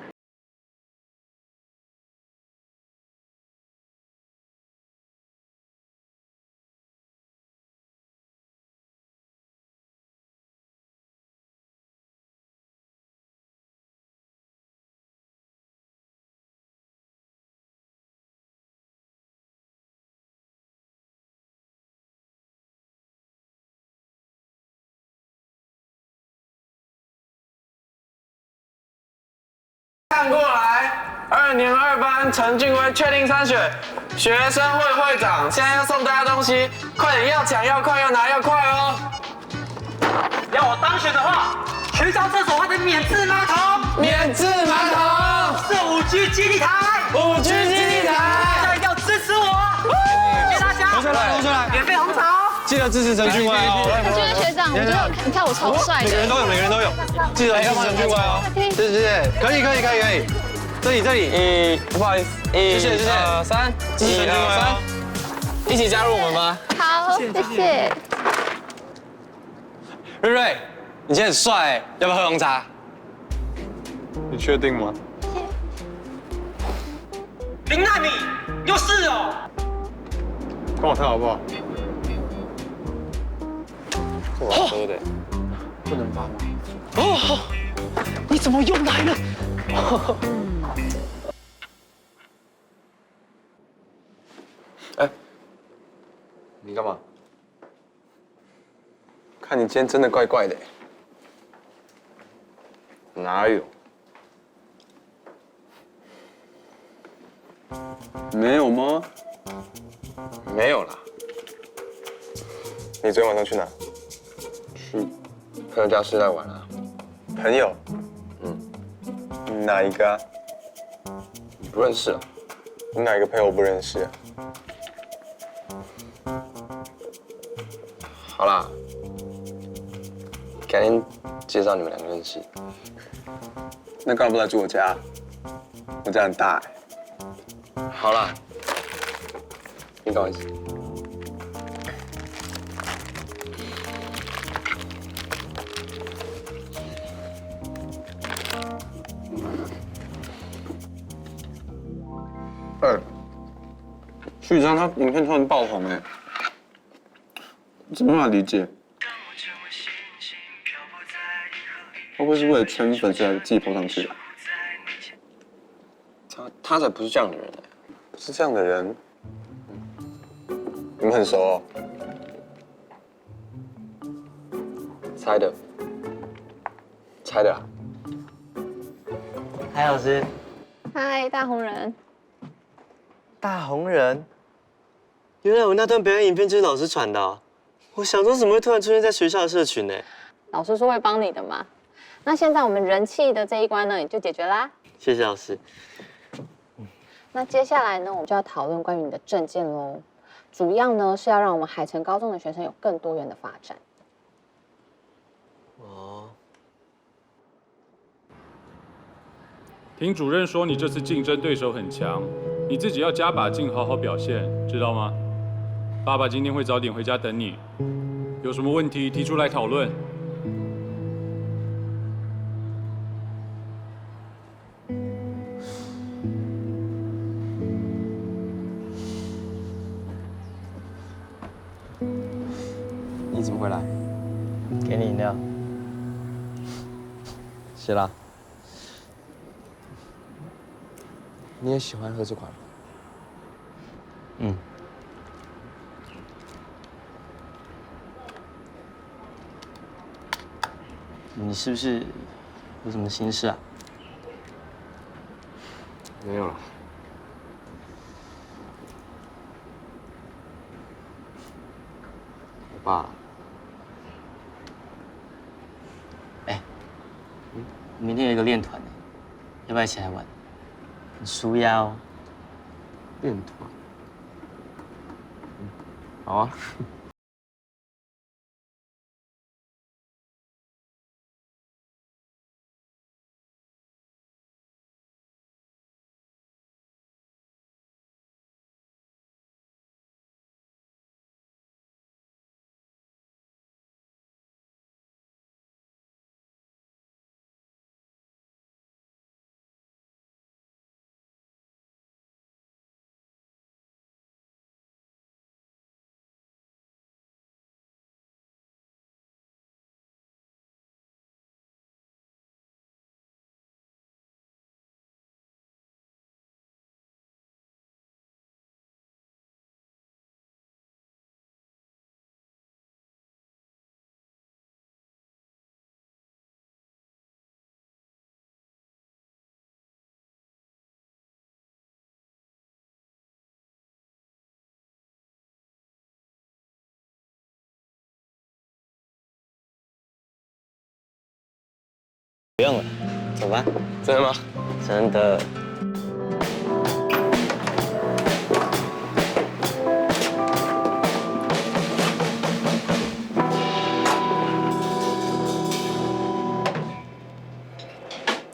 看过来。2年2班陈俊威确定参选学生会会长，现在要送大家东西，快点，要抢要快，要拿要快哦！要我当选的话，学校厕所还得免治马桶，免治马桶，设5G 基地台，5G 基地台，大家要支持我，谢谢大家，同学来，同学来，免费红茶哦。记得支持陈俊威哦！陈俊威学长，我觉得你看我超帅的，每个人都有，每个人都有，记得支持陈俊威哦！谢谢，可以，这里，不好意思，谢谢，2、3，支持陈俊威哦！一起加入我们吧！好，谢谢。瑞瑞，你今天很帅，要不要喝红茶？你确定吗？林奈米，有事哦！跟我跳好不好？是我喝的，不能帮吗？哦，你怎么又来了？你干嘛？看你今天真的怪怪的。哪有？没有吗？没有啦。你昨天晚上去哪？去朋友家室内玩啊。朋友？哪一个啊？你不认识啊？你哪一个朋友我不认识啊？好啦，改天介绍你们2个认识。那干嘛不来住我家？我家很大哎。好啦，你不好意思。徐章他影片突然爆红哎，怎么办法理解？会不会是为了圈粉才自己 po 上去的？他才不是这样的人呢，不是这样的人。你们很熟哦？猜的啊。嗨，老师。嗨，大红人。大红人，原来我那段表演影片就是老师传的哦。我想说，怎么会突然出现在学校的社群呢？老师说会帮你的嘛。那现在我们人气的这一关呢，也就解决啦。谢谢老师。那接下来呢，我们就要讨论关于你的政见喽。主要呢是要让我们海城高中的学生有更多元的发展。哦。听主任说你这次竞争对手很强，你自己要加把劲，好好表现，知道吗？爸爸今天会早点回家等你，有什么问题提出来讨论。你怎么会来？给你饮料。谢啦。你也喜欢喝这款吗？嗯。你是不是有什么心事啊？没有了。我爸。哎，明天有一个练团，要不要一起来玩？很舒压哦。练团。好啊。不用了，走吧。真的吗？真的。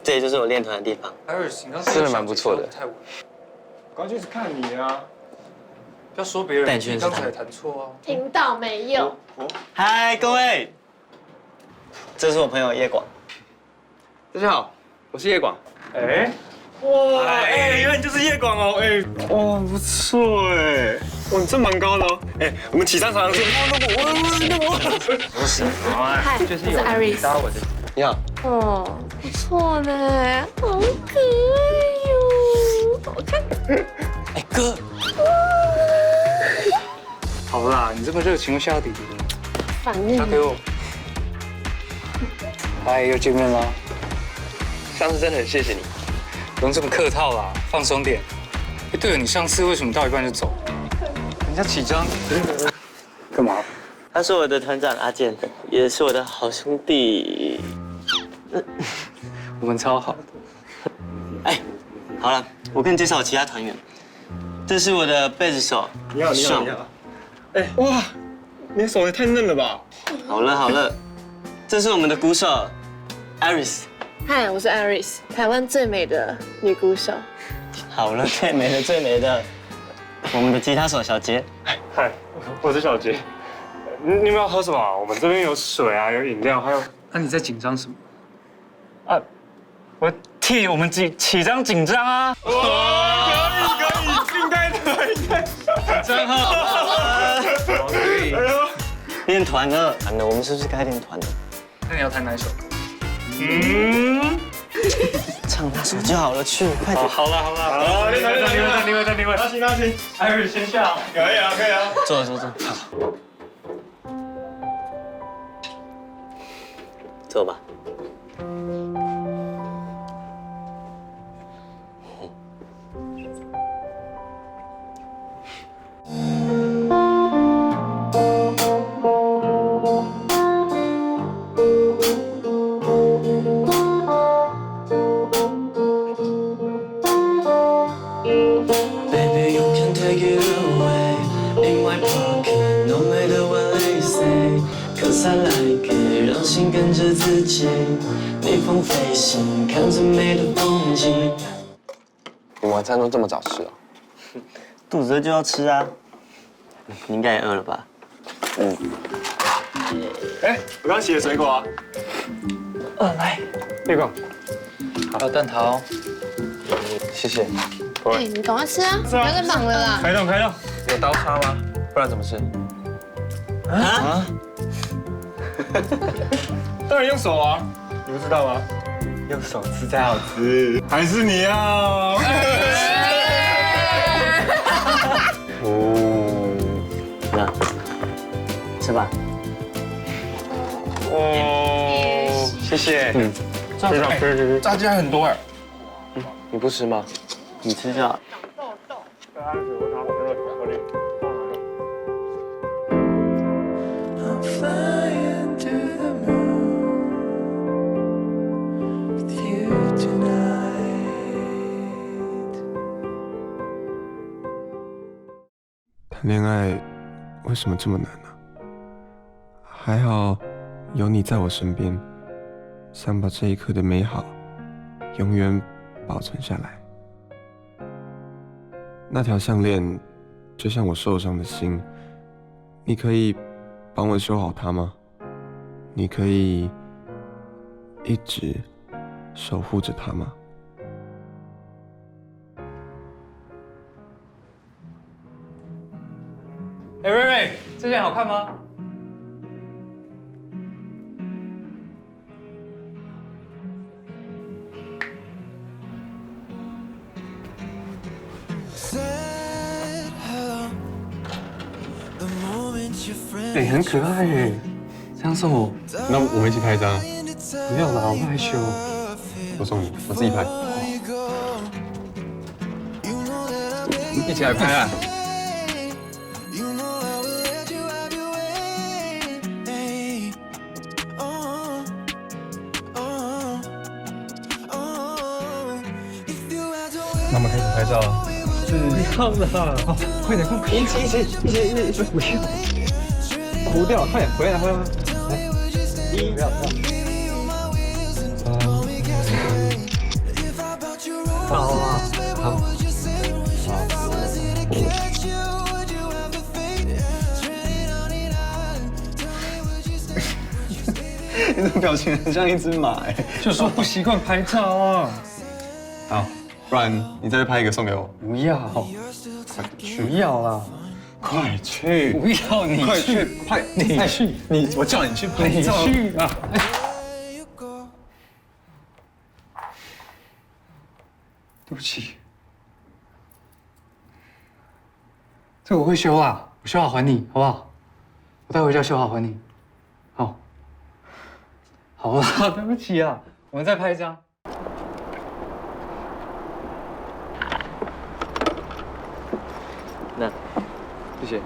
这里就是我练团的地方。Iris，你刚真的蛮不错的。太稳。我刚就是看你啊，不要说别人，你刚才弹错啊。听到没有？嗨，各位，这是我朋友叶广。大家好，我是叶广。哎，哇，哎，原来你就是叶广哦，哎，哇，不错哎，哇，你真蛮高的哦。哎，我们起上场是。不是，嗨，就是我是 Iris。搭我的。你好。哦，不错呢，好可爱哟，好看。哎，哥。好啦，你这么热情又吓到弟弟了。反应。交给我。嗨，又见面啦。上次真的很谢谢你。不用这么客套啦，放松点。哎，对了，你上次为什么到一半就走？人家启章。干嘛？他是我的团长阿健，也是我的好兄弟。我们超好的。哎，好了，我跟你介绍我其他团员。这是我的贝斯手，你好，你好，你好。哎，哇，你的手也太嫩了吧！好了好了，这是我们的鼓手 Iris。嗨，我是 Iris，台湾最美的女鼓手。好了，最美的最美的，我们的吉他手小杰。嗨，我是小杰。你们要喝什么？我们这边有水啊，有饮料，还有……那你在紧张什么？啊，我替我们启章紧张啊！哇，可以，应该的，应该。真好。可以。练团呢？我们是不是该练团了？那你要弹哪一首？唱那首就好了，去，快点。好了，另外。那行。Iris先下。可以啊。坐。好。走吧。跟着自己逆风飞行，看着美的风景。你晚餐都这么早吃哦？肚子饿就要吃啊。你应该也饿了吧？哎，我刚洗的水果啊。来，叶广，还有蛋挞哦。谢谢。哎，你赶快吃啊，不要再忙了啦。开动。有刀叉吗？不然怎么吃？啊？当然用手啊，你不知道吗？用手吃才好吃。还是你要？那吃吧。哦，谢谢。炸鸡还很多哎。你不吃吗？你吃就好。谈恋爱为什么这么难呢？还好有你在我身边，想把这一刻的美好永远保存下来。那条项链就像我受伤的心，你可以帮我修好它吗？你可以一直守护着它吗？哎，瑞瑞，这件好看吗？哎，很可爱哎，这样送我，那我们一起拍一张。不要啦，我害羞。我送你，我自己拍。一起来拍啊！那我们开始拍照啊。不要啦！好，快点，快点，一起，不要，糊掉，快点，回来，来，不要，好啊，好。你这表情很像一只马哎，就说不习惯拍照啊。好，不然你再去拍一个送给我。不要，快去！不要啦！快去！不要你快去拍！你去！我叫你去拍你照。去啊！对不起，这个我会修啊，我修好还你，好不好？我带回家修好还你。好，好啦，对不起啊，我们再拍一张。那，谢谢。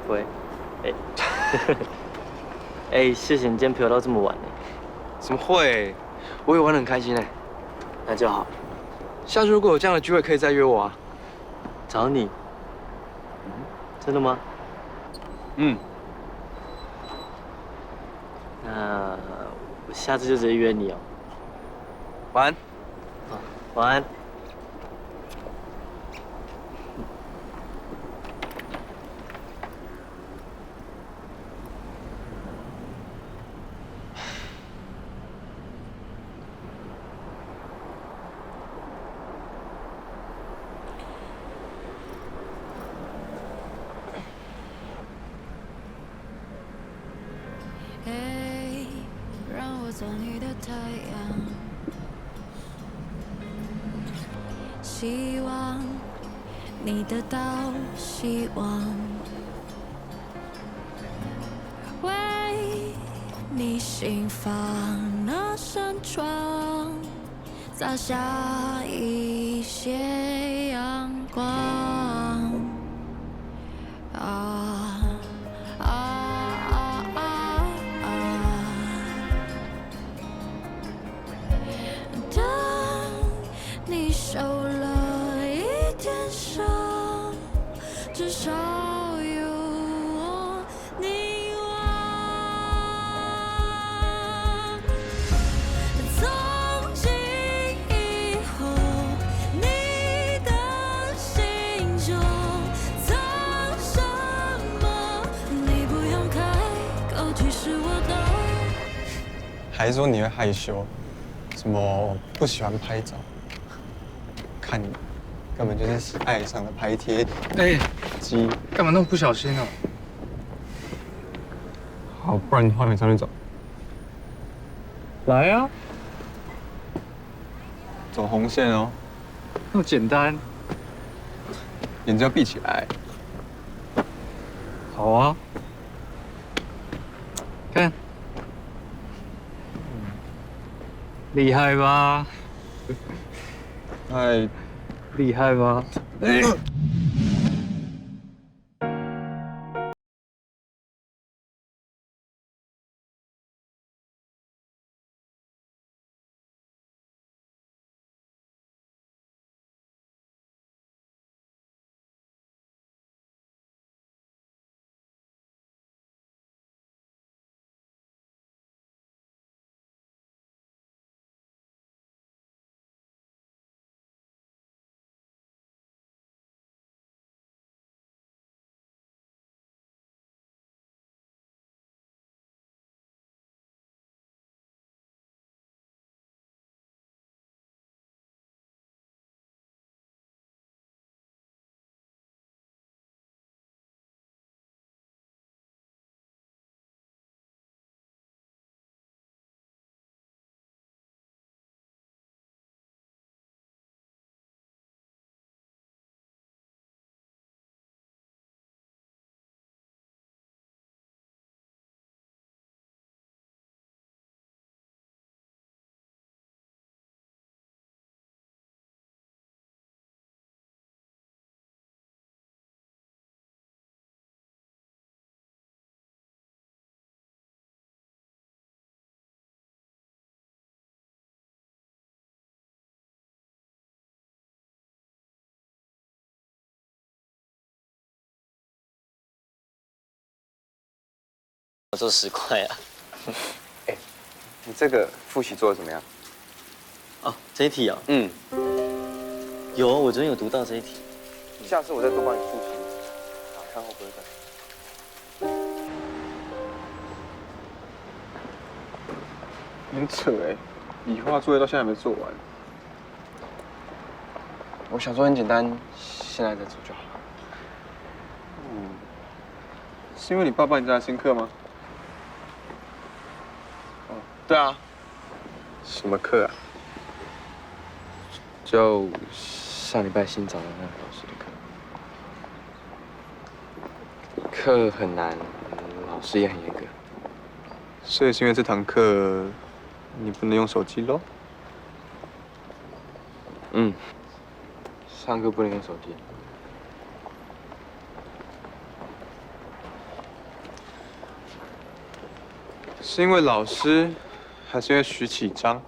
喂，哎，谢谢你今天陪我到这么晚呢。怎么会？我也玩得很开心哎。那就好。下次如果有这样的聚会，可以再约我啊。找你？真的吗？嗯。那我下次就直接约你哦。晚安。晚安。让我做你的太阳，希望你得到希望，为你心房那扇窗洒下一些阳光。你受了一点伤，至少有我凝望。从今以后，你的心中藏什么？你不用开口，其实我都。还说你会害羞，什么不喜欢拍照？看你根本就是爱上了拍贴机，干嘛那么不小心哦？好，不然你画面上面走。来啊，走红线哦。那么简单。眼睛要闭起来。好啊。看，厉害吧？太厉害吧？我做10块啊。你这个复习做的怎么样？哦，这一题哦。嗯。有，我昨天有读到这一题。下次我再多帮你复习，看会不会更。很扯哎，理化作业到现在还没做完。我想说很简单，现在再做就好了。是因为你爸帮你加新课吗？哦，对啊。什么课啊？就上礼拜新找的那个老师的课，课很难，老师也很严格。所以是因为这堂课你不能用手机咯？嗯，上课不能用手机。是因为老师，还是因为徐启章？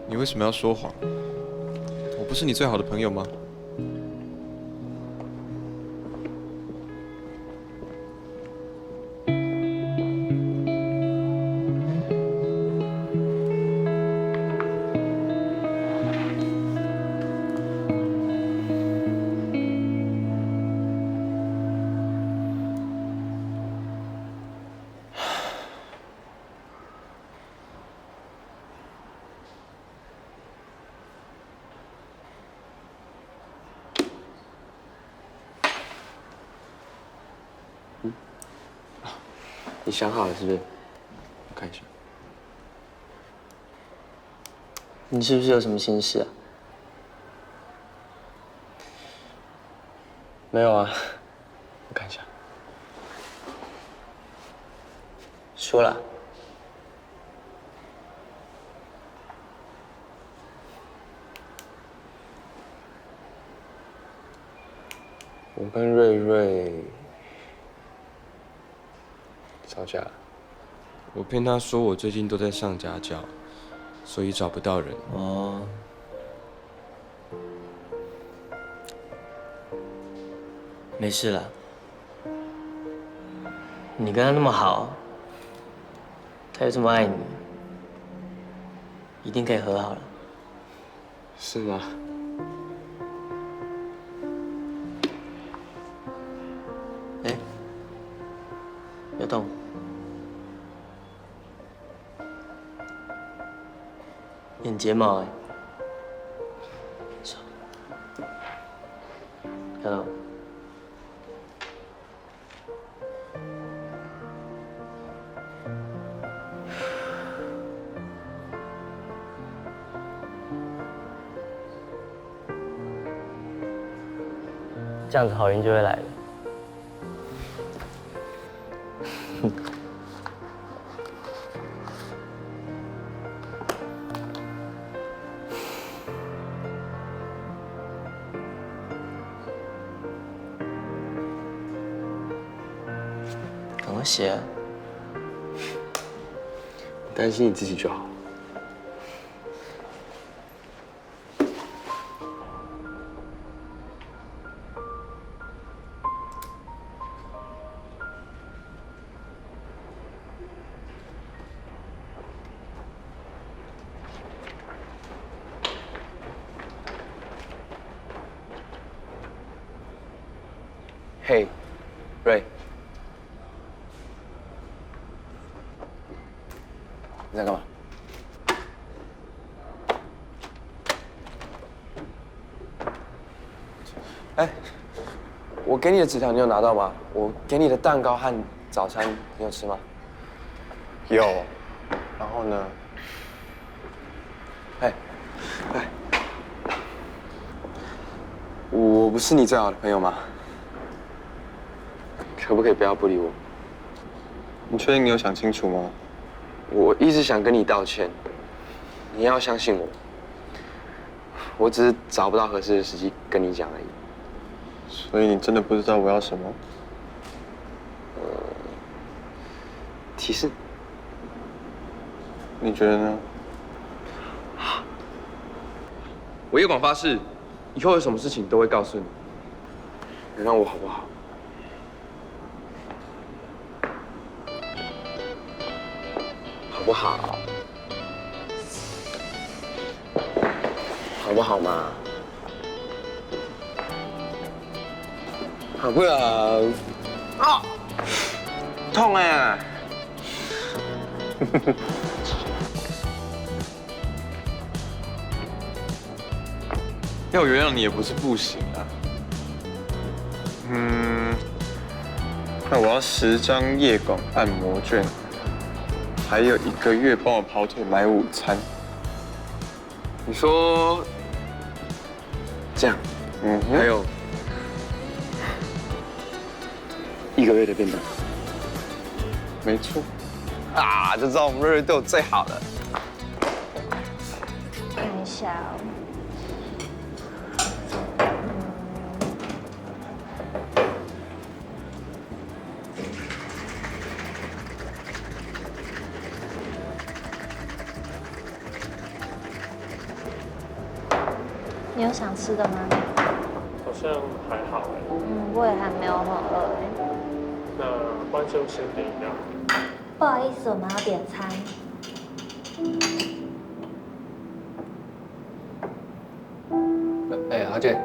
你为什么要说谎？我不是你最好的朋友吗？你想好了是不是？我看一下。你是不是有什么心事啊？没有啊，我看一下。说了。我跟瑞瑞吵架了。我骗他说我最近都在上家教，所以找不到人。哦。没事了。你跟他那么好，他又这么爱你，一定可以和好了。是吗？哎，别动。眼睫毛哎，手，看到。这样子好运就会来了。赶快写啊！你担心你自己就好。嘿，瑞，你在干嘛？哎，我给你的纸条你有拿到吗？我给你的蛋糕和早餐你有吃吗？有。然后呢？哎，我不是你最好的朋友吗？可不可以不要不理我？你确定你有想清楚吗？我一直想跟你道歉，你要相信我。我只是找不到合适的时机跟你讲而已。所以你真的不知道我要什么？提示？你觉得呢？我叶广发誓，以后有什么事情都会告诉你。原谅我好不好？不好？好不好嘛？好不好？啊！痛哎！要我原谅你也不是不行啊。那我要10张夜广按摩券，还有1个月帮我跑腿买午餐。你说这样，还有1个月的便当，没错。啊，就知道我们瑞瑞对我最好了。看一下哦。你有想吃的吗？好像还好哎。我也还没有很饿哎。那欢兄先点饮料。不好意思，我们要点餐。哎，阿健，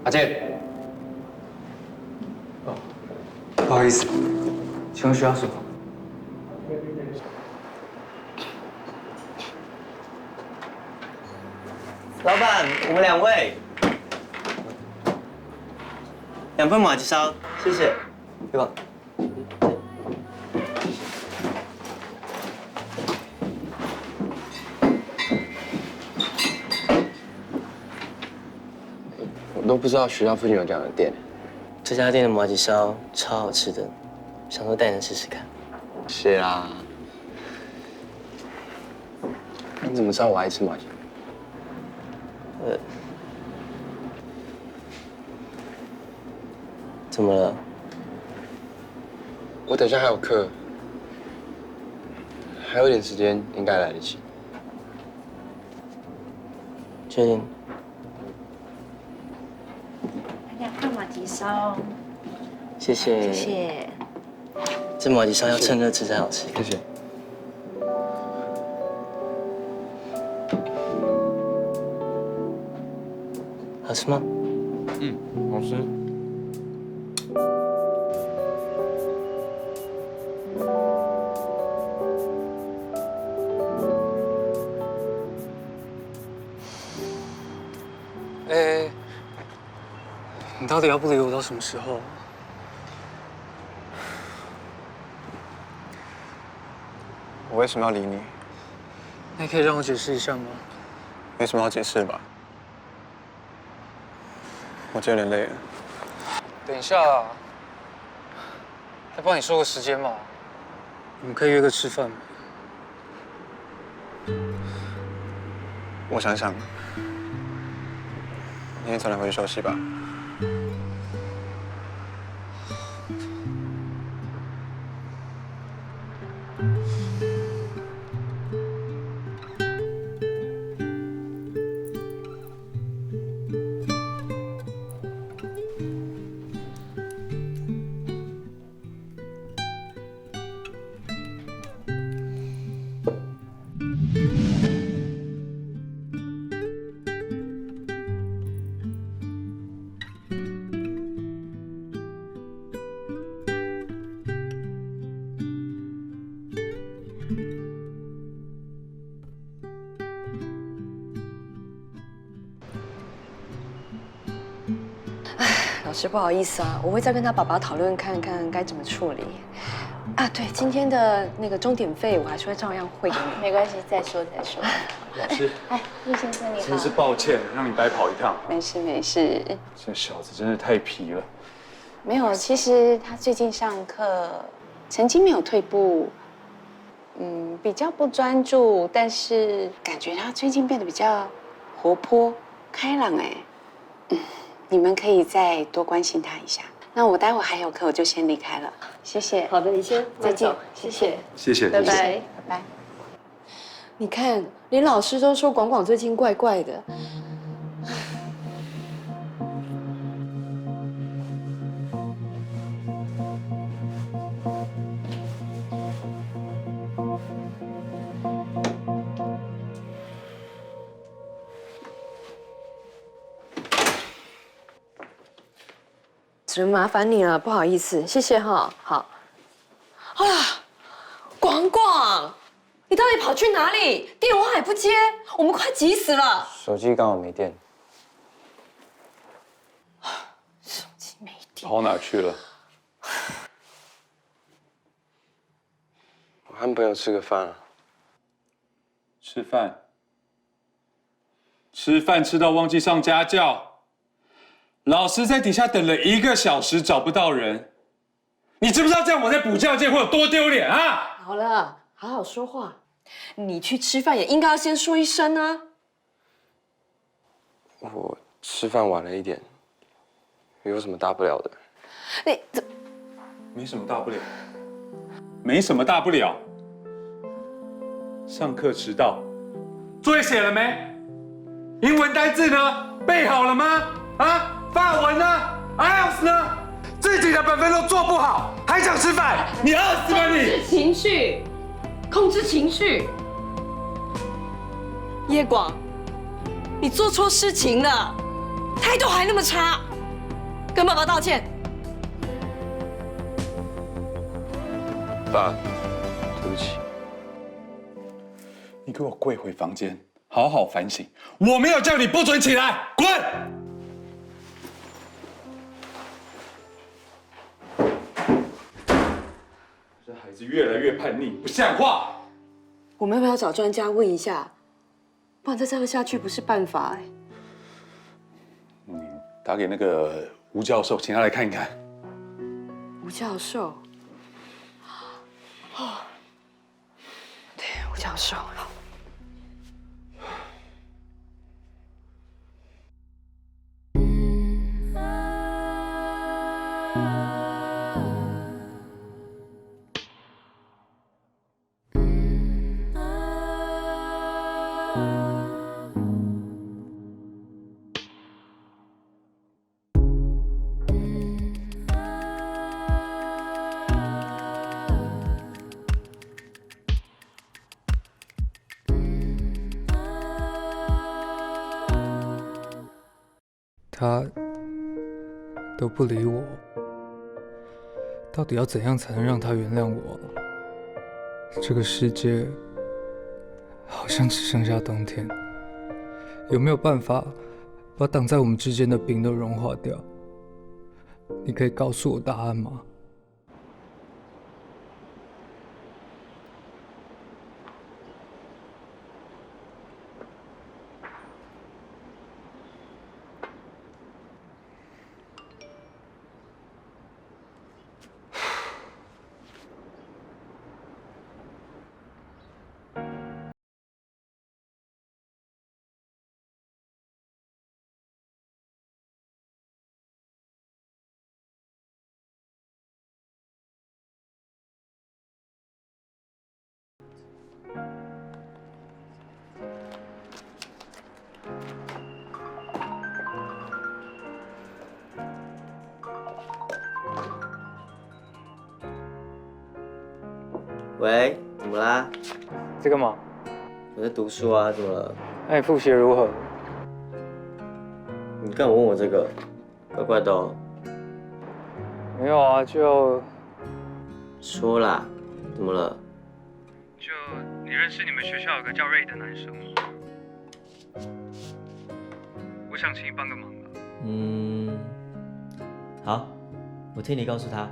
阿健，哦，不好意思，请问需要什么？老板，我们2位，2份麻吉烧，谢谢。对吧？我都不知道学校附近有这样的店。这家店的麻吉烧超好吃的，想说带你试试看。是啦。你怎么知道我爱吃麻吉？怎么了？我等下还有课，还有一点时间，应该来得及。确定？来2份麻吉烧。谢谢。谢谢。这麻吉烧要趁热吃才好吃。谢谢。好吃吗？好吃。你到底要不理我到什么时候？我为什么要理你？那可以让我解释一下吗？没什么好解释的吧？我今天有点累了。等一下啊，再帮你说个时间嘛。我们可以约个吃饭吗？我想想，明天早点回去休息吧。老师不好意思啊，我会再跟他爸爸讨论看看该怎么处理。啊，对，今天的那个钟点费我还是会照样汇给你。没关系，再说再说。老师，哎，陆先生你好。真是抱歉，让你白跑一趟。没事没事。这小子真是太皮了。没有，其实他最近上课成绩没有退步，比较不专注，但是感觉他最近变得比较活泼开朗哎。你们可以再多关心他一下。那我待会还有课，我就先离开了。谢谢。好的，你先再见。谢谢。谢谢。拜拜。拜拜。你看，连老师都说广广最近怪怪的。只能麻烦你了，不好意思，谢谢哈。好。啊，广广，你到底跑去哪里？电话也不接，我们快急死了。手机刚好没电。手机没电。跑哪去了？我和朋友吃个饭啊。吃饭。吃饭吃到忘记上家教，老师在底下等了1个小时找不到人，你知不知道这样我在补教界会有多丢脸啊？好了，好好说话。你去吃饭也应该要先说一声啊。我吃饭晚了一点，有什么大不了的？你这没什么大不了，没什么大不了。上课迟到，作业写了没？英文单字呢？背好了吗？啊，法文呢 ？IELTS 呢？自己的本分都做不好，还想吃饭？你饿死吧你！控制情绪，控制情绪。叶广，你做错事情了，态度还那么差，跟爸爸道歉。爸，对不起。你给我跪回房间，好好反省。我没有叫你不准起来，滚！这孩子越来越叛逆，不像话。我们要不要找专家问一下？不然再这样下去不是办法哎。打给那个吴教授，请他来看一看。吴教授，哦，对，吴教授。他都不理我，到底要怎样才能让他原谅我？这个世界好像只剩下冬天，有没有办法把挡在我们之间的冰都融化掉？你可以告诉我答案吗？喂，怎么啦？在干嘛？我在读书啊，怎么了？那你复习如何？你干嘛问我这个？怪怪的哦。没有啊，就说啦，怎么了？就你认识你们学校有个叫瑞的男生吗？我想请你帮个忙啊。好，我替你告诉他。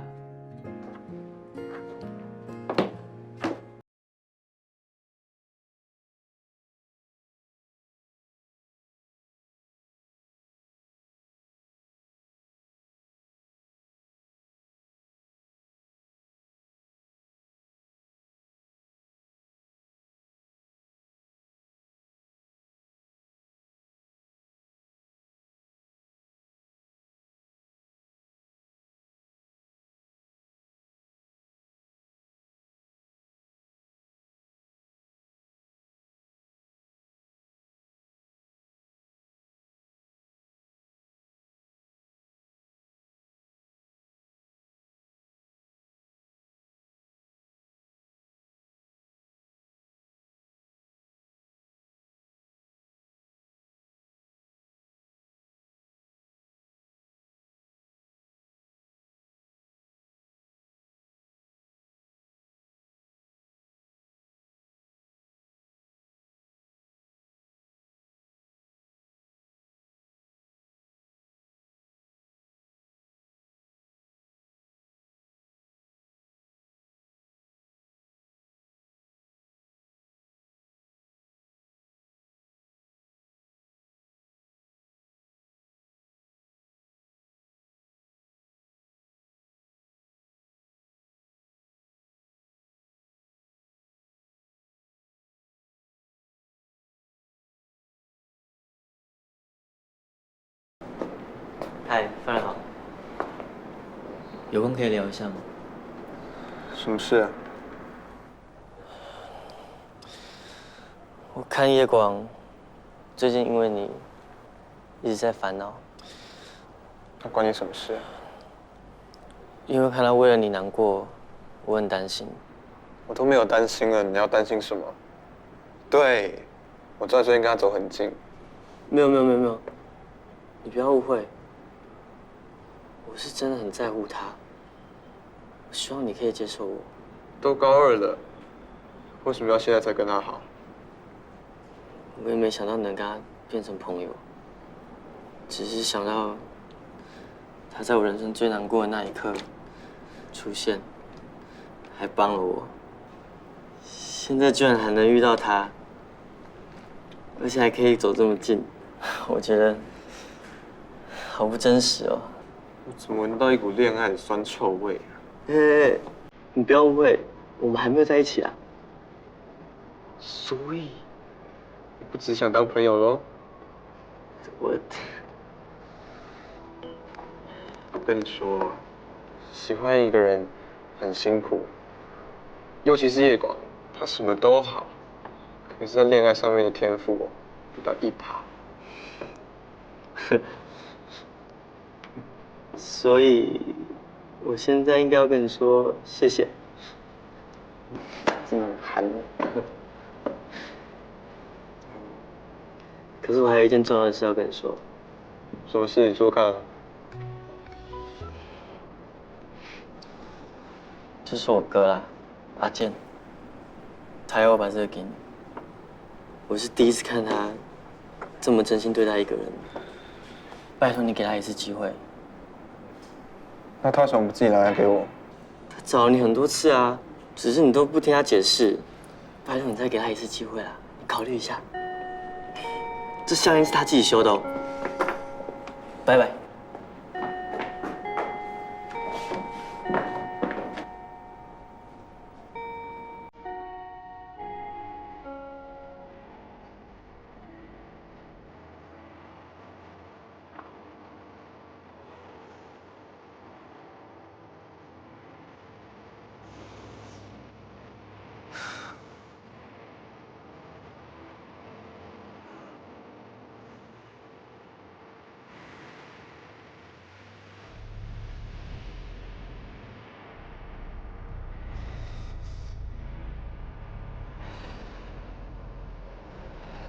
嗨，夫人好。有空可以聊一下吗？什么事啊？我看夜广，最近因为你一直在烦恼。那关你什么事啊？因为看到为了你难过，我很担心。我都没有担心了，你要担心什么？对，我知道最近跟他走很近。没有，你不要误会，我是真的很在乎他。我希望你可以接受我。都高2了，为什么要现在才跟他好？我也没想到能跟他变成朋友，只是想到他在我人生最难过的那一刻出现，还帮了我。现在居然还能遇到他，而且还可以走这么近，我觉得好不真实哦。我怎么闻到一股恋爱的酸臭味啊？你不要误会，我们还没有在一起啊。所以，你不只想当朋友喽？我跟你说，喜欢一个人很辛苦，尤其是夜广，他什么都好，可是在恋爱上面的天赋不到1%。所以，我现在应该要跟你说谢谢。真的很寒。可是我还有一件重要的事要跟你说。什么事？你说看啊。这是我哥啦，阿健，他要我把这个给你。我是第一次看他这么真心对待一个人，拜托你给他一次机会。那他为什么不自己拿来给我？他找了你很多次啊，只是你都不听他解释。拜托你再给他一次机会啦，你考虑一下。这项链是他自己修的哦。拜拜。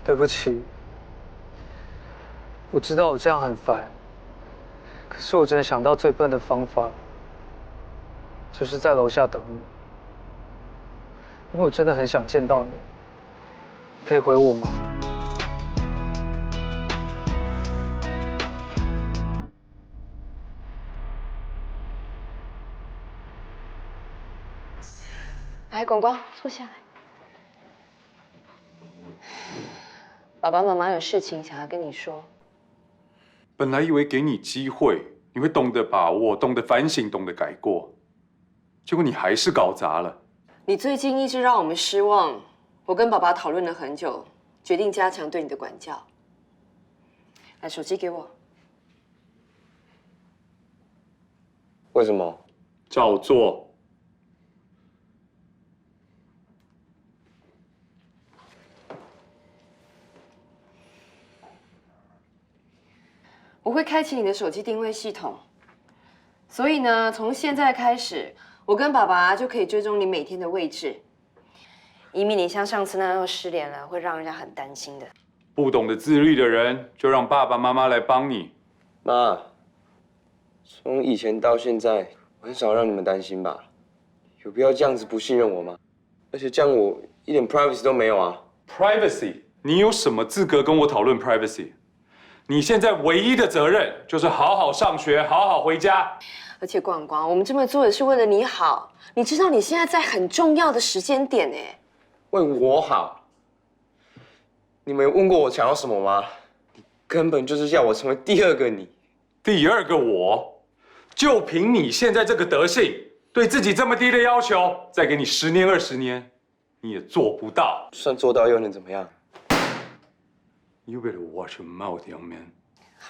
对不起，我知道我这样很烦，可是我真的想到最笨的方法，就是在楼下等你，因为我真的很想见到你，可以回我吗？来，广广，坐下来。爸爸妈妈有事情想要跟你说。本来以为给你机会，你会懂得把握，懂得反省，懂得改过，结果你还是搞砸了。你最近一直让我们失望，我跟爸爸讨论了很久，决定加强对你的管教。来，手机给我。为什么？照做。我会开启你的手机定位系统，所以呢，从现在开始，我跟爸爸就可以追踪你每天的位置，以免你像上次那样又失联了，会让人家很担心的。不懂得自律的人，就让爸爸妈妈来帮你。妈，从以前到现在，我很少让你们担心吧？有必要这样子不信任我吗？而且这样我一点 privacy 都没有啊。Privacy？ 你有什么资格跟我讨论 privacy？ 你现在唯一的责任就是好好上学，好好回家。而且广广，我们这么做也是为了你好。你知道你现在在很重要的时间点哎。为我好？你们有问过我想要什么吗？你根本就是要我成为第二个你。第二个我？就凭你现在这个德性，对自己这么低的要求，再给你10年20年，你也做不到。就算做到又能怎么样？ You better watch your mouth, young man.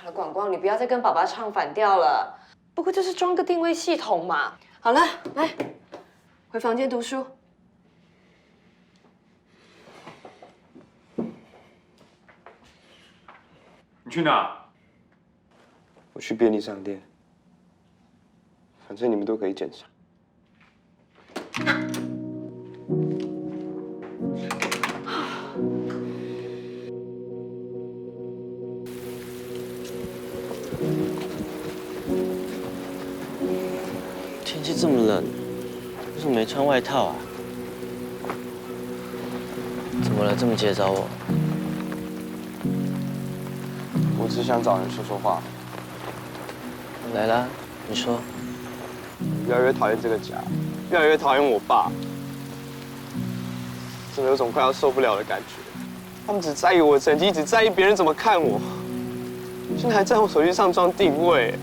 好了，广广，你不要再跟爸爸唱反调了。不过就是装个定位系统嘛。好了，来，回房间读书。你去哪？我去便利商店，反正你们都可以检查。天气这么冷，为什么没穿外套啊？怎么了？这么急着找我？我只想找人说说话。来啦，你说。越来越讨厌这个家，越来越讨厌我爸，真的有种快要受不了的感觉。他们只在意我的成绩，只在意别人怎么看我，现在还在我手机上装定位。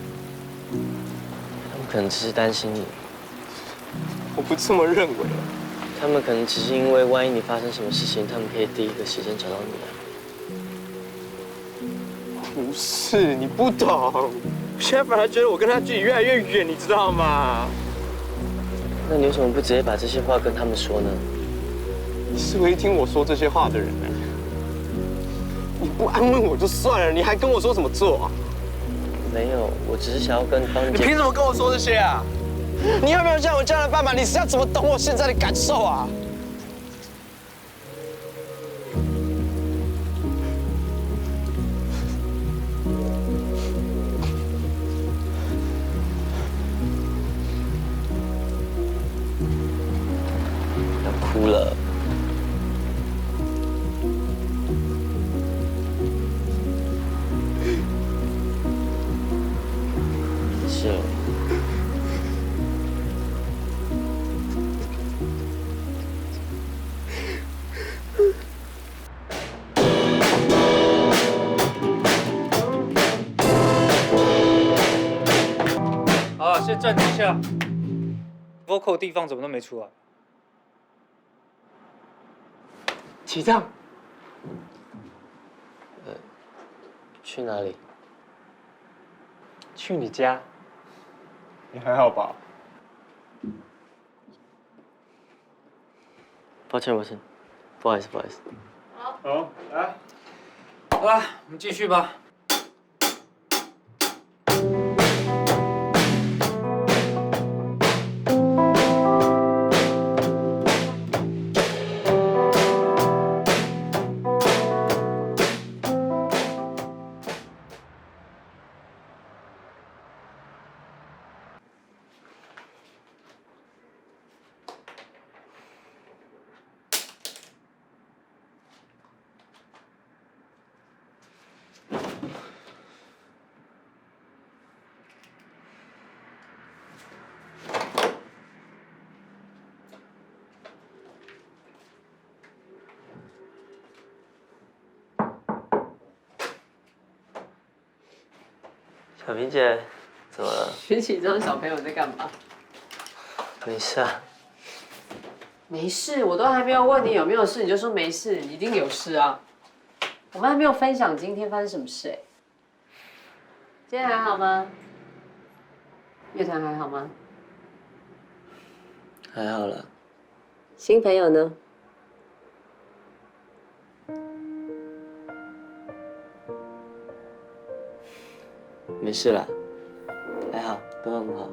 他们可能只是担心你。我不这么认为。他们可能只是因为万一你发生什么事情，他们可以第一个时间找到你啊。不是，你不懂。我现在反而觉得我跟他距离越来越远，你知道吗？那你为什么不直接把这些话跟他们说呢？你是唯一听我说这些话的人。你不安慰我就算了，你还跟我说怎么做啊？没有，我只是想要帮你。你凭什么跟我说这些啊？你要不要像我这样的爸爸？你是要怎么懂我现在的感受啊？要哭了。是。好，先暂停一下。vocal 地方怎么都没出来？起账。去哪里？去你家。你还好吧？抱歉，不好意思。好，来，好了，我们继续吧。小萍姐，怎么了？学起这样小朋友在干嘛？没事啊。没事，我都还没有问你有没有事，你就说没事，你一定有事啊。我们还没有分享今天发生什么事哎。今天还好吗？乐团还好吗？还好了。新朋友呢？没事啦，还好，都很好。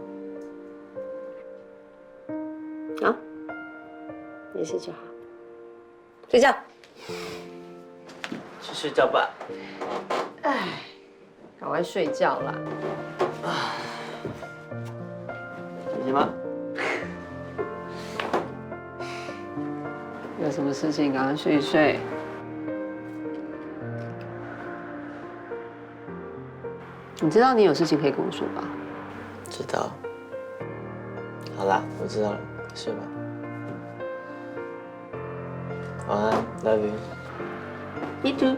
好，没事就好。睡觉。去睡觉吧。哎，赶快睡觉啦。行吗？有什么事情赶快睡一睡。你知道你有事情可以跟我说吧？知道。好啦，我知道了，睡吧。晚安 ，Love you。Me too。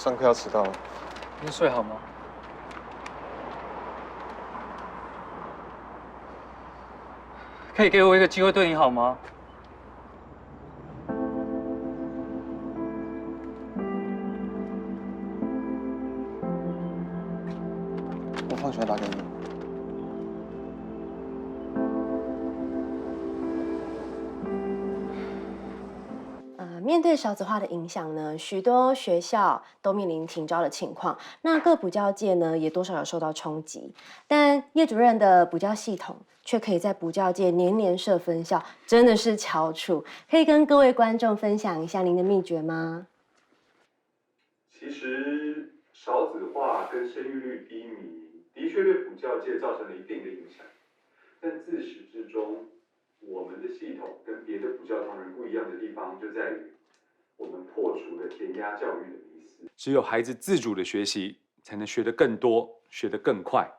上课要迟到了。你睡好吗？可以给我一个机会对你好吗？我放学打给你。面对少子化的影响呢，许多学校都面临停招的情况。那各补教界呢，也多少有受到冲击。但叶主任的补教系统却可以在补教界年年设分校，真的是翘楚。可以跟各位观众分享一下您的秘诀吗？其实少子化跟生育率低迷，的确对补教界造成了一定的影响。但自始至终，我们的系统跟别的补教同仁不一样的地方就在于，我们破除了填鸭教育的迷思。只有孩子自主的学习，才能学得更多，学得更快。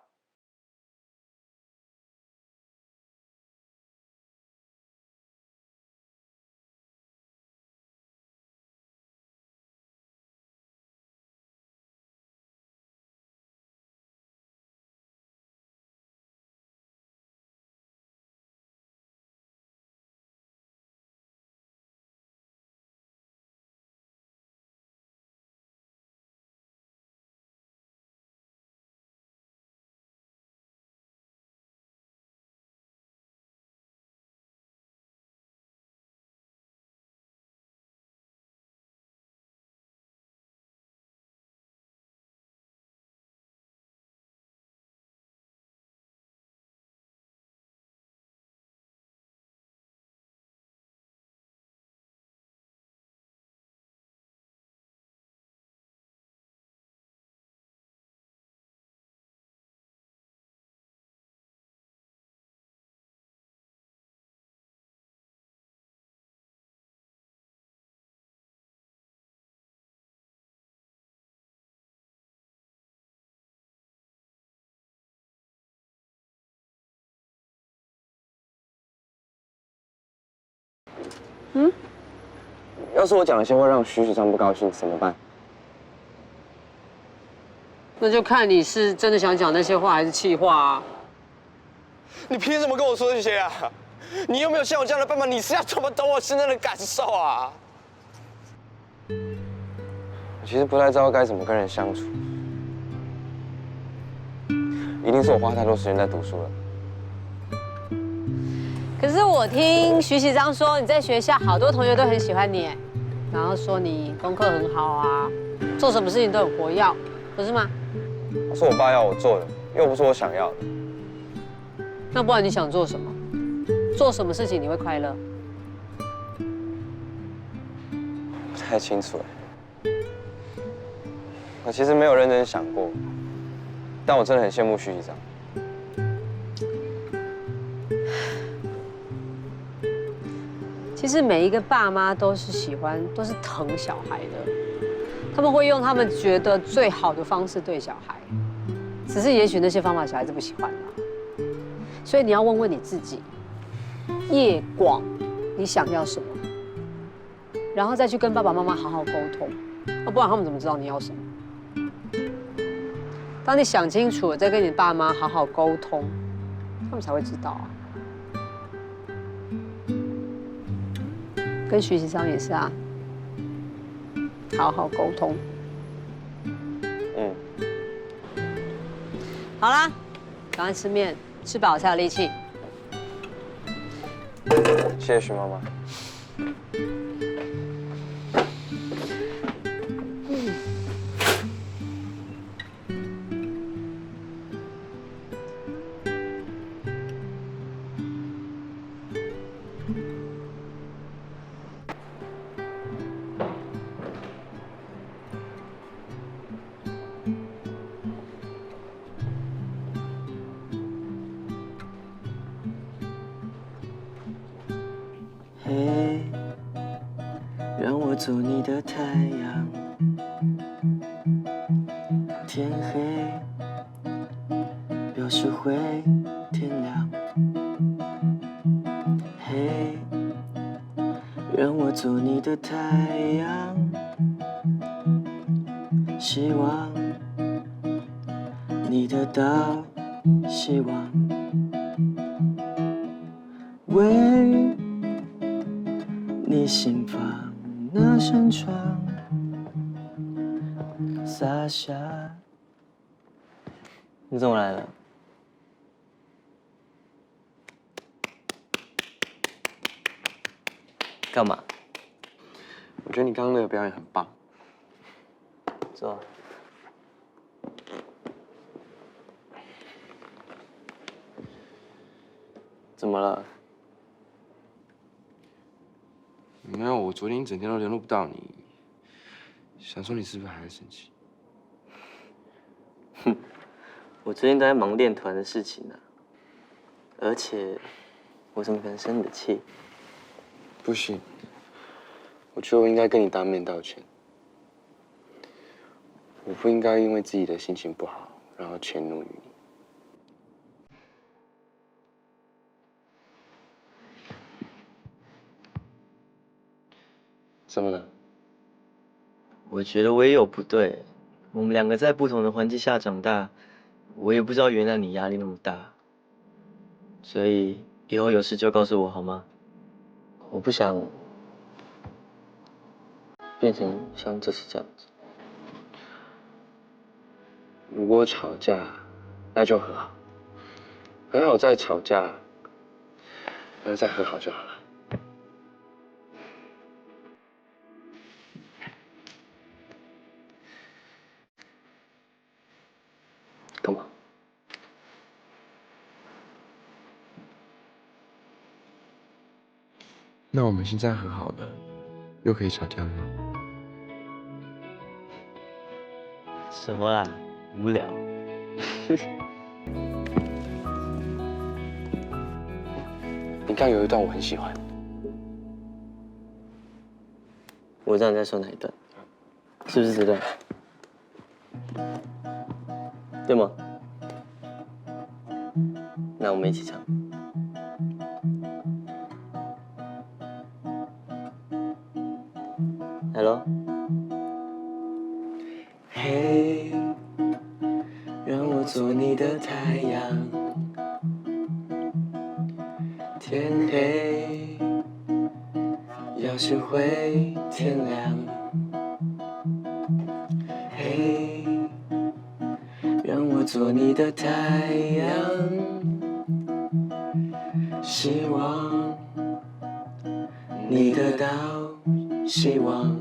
要是我讲了些会让徐学长不高兴，怎么办？那就看你是真的想讲那些话，还是气话啊。你凭什么跟我说这些啊？你又没有像我这样的爸爸，你是要怎么懂我现在的感受啊？我其实不太知道该怎么跟人相处，一定是我花太多时间在读书了。可是我听徐习章说，你在学校好多同学都很喜欢你，然后说你功课很好啊，做什么事情都很活跃，不是吗？是我爸要我做的，又不是我想要的。那不然你想做什么？做什么事情你会快乐？不太清楚哎。我其实没有认真想过，但我真的很羡慕徐习章。其实每一个爸妈都是疼小孩的，他们会用他们觉得最好的方式对小孩，只是也许那些方法小孩子不喜欢啦。所以你要问问你自己，叶广，你想要什么？然后再去跟爸爸妈妈好好沟通，不然他们怎么知道你要什么？当你想清楚了，再跟你爸妈好好沟通，他们才会知道啊。跟徐习章也是啊，好好沟通。好啦，赶快吃面，吃饱才有力气。谢谢徐妈妈。嘿，让我做你的太阳。天黑，表示会天亮。嘿，让我做你的太阳。希望你得到希望，为你心房那扇窗洒下。你怎么来了？干嘛？我觉得你刚刚那个表演很棒。坐。怎么了？没有，我昨天一整天都联络不到你，想说你是不是还在生气？哼，我最近都在忙练团的事情呢，而且我怎么可能生你的气？不行，我觉得我应该跟你当面道歉。我不应该因为自己的心情不好，然后迁怒于你。怎么了？我觉得我也有不对，我们两个在不同的环境下长大，我也不知道原来你压力那么大，所以以后有事就告诉我好吗？我不想变成像这次这样子。如果吵架，那就和好，和好再吵架，然后再和好就好了。干嘛？那我们现在和好了，又可以吵架了吗？什么啊？无聊。你刚有一段我很喜欢。我知道你在说哪一段，是不是这段？对吗？那我们一起唱。Hello。嘿，让我做你的太阳，天黑，要学会天亮。嘿，让我做你的太阳，希望你得到希望。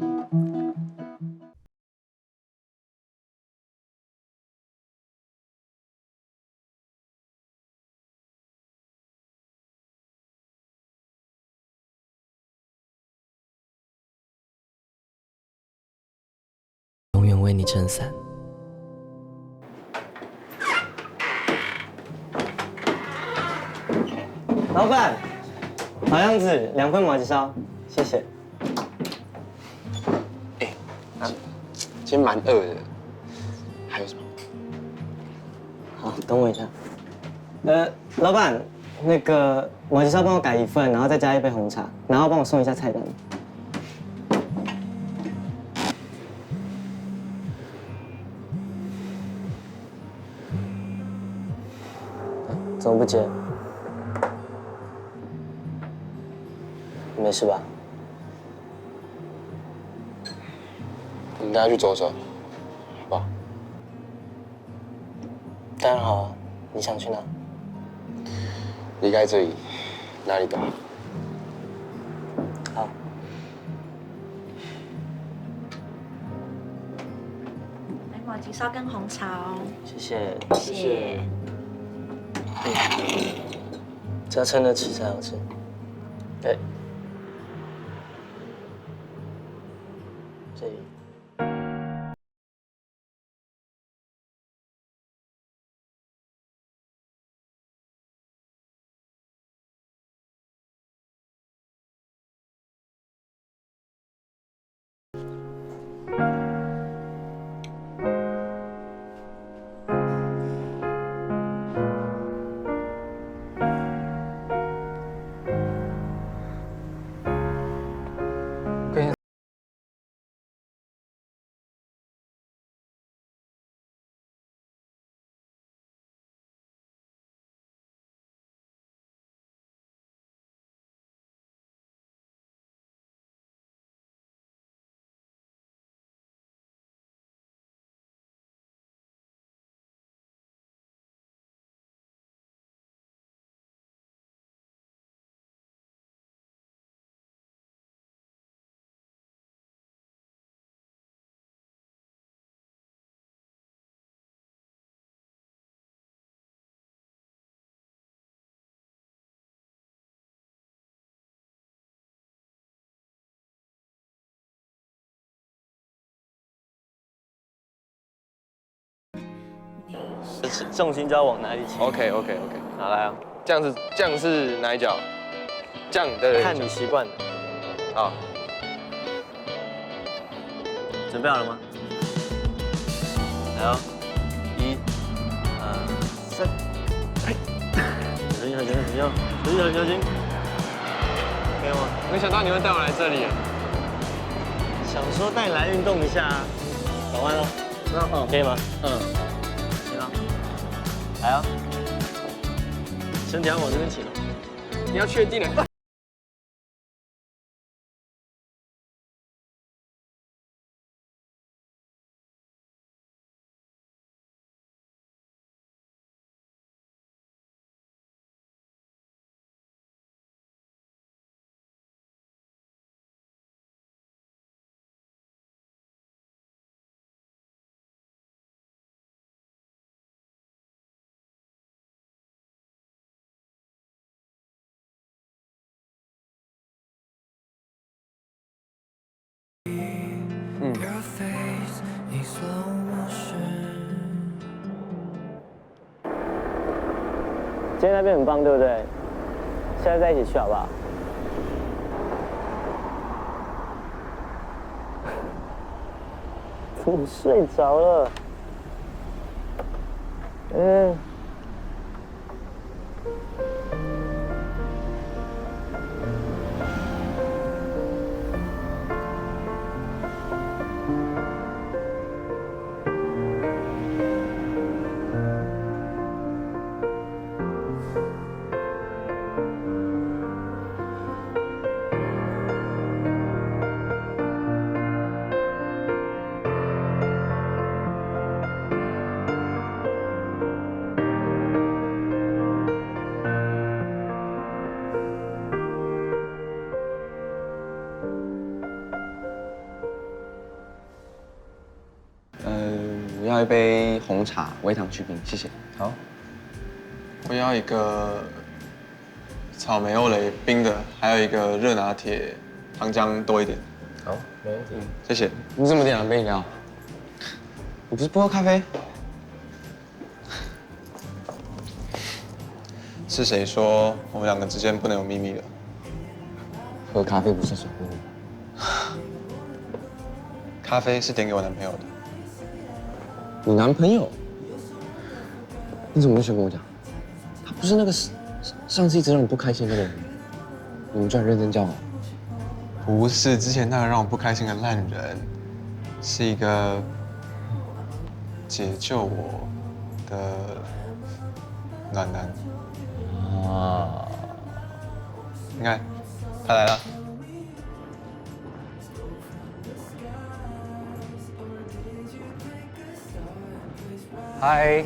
永远为你撑伞。老板，老样子，2份麻吉烧，谢谢。今天蛮饿的，还有什么？好，等我一下。老板，那个麻吉烧帮我改1份，然后再加1杯红茶，然后帮我送一下菜单。怎么不接？没事吧？我们大家去走走，好不好？当然好啊，你想去哪？离开这里，哪里都好。好。来麻吉烧跟红茶哦。谢谢。谢谢。这要趁热吃才好吃。对。这里。重心就要往哪里倾。OK，好来啊，酱是哪一脚？酱的。看你习惯。好，准备好了吗？来哦，1、2、3，小心，小心，可以吗？没想到你会带我来这里。想说带你来运动一下啊，转弯哦。可以吗？行啊。来啊，身体要往这边倾哦。你要确定的。今天那边很棒，对不对？现在在一起去好不好？怎么睡着了？我要一杯红茶，微糖去冰，谢谢。好。我要一个草莓欧蕾冰的，还有一个热拿铁，糖浆多一点。好，没问题。谢谢。你怎么点2杯饮料？我不是不喝咖啡。是谁说我们2个之间不能有秘密的？喝咖啡不是守护。咖啡是点给我男朋友的。你男朋友？你怎么没先跟我讲？他不是那个上次一直让你不开心那个人？你们居然认真交往？不是，之前那个让我不开心的烂人，是一个解救我的暖男。啊！你看，他来了。嗨。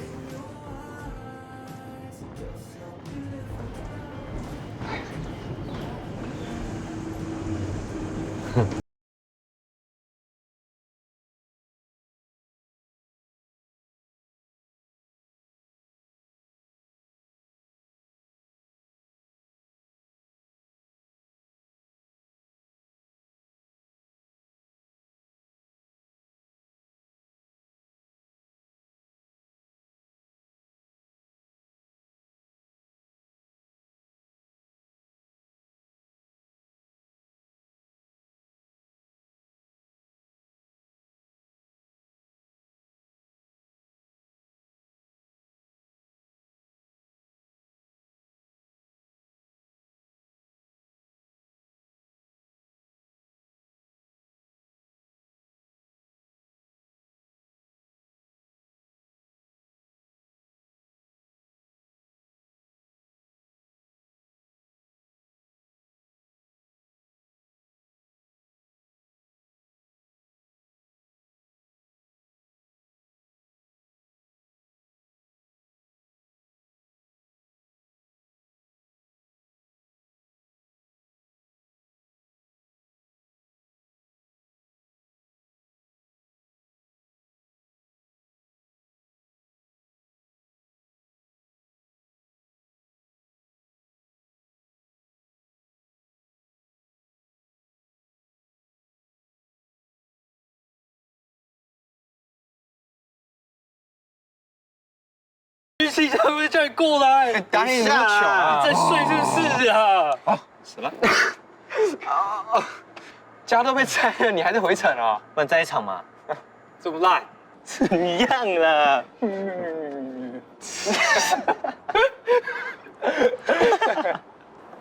徐启才不是叫你过来，打你那么糗啊！你在睡是不是啊？好，死了。家都被拆了，你还在回城啊？不然再一场嘛？这么烂，是一样的。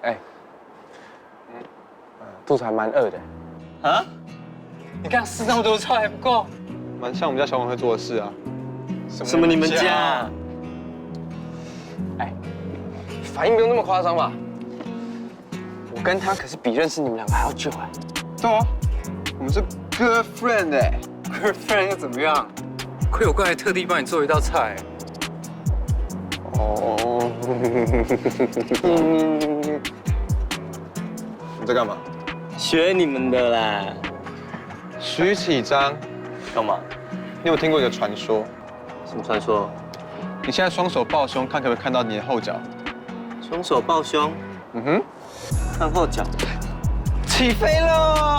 哎，肚子还蛮饿的。啊？你刚吃那么多菜还不够？蛮像我们家小王会做的事啊。什么你们家？哎，反应不用那么夸张吧？我跟他可是比认识你们两个还要久哎。对啊，我们是 girlfriend 哎。girlfriend 又怎么样？亏我刚才特地帮你做一道菜。哦。你在干嘛？学你们的啦。徐启章，干嘛？你有听过一个传说？什么传说？你现在双手抱胸，看可不可以看到你的后脚？双手抱胸。嗯哼。看后脚。起飞喽！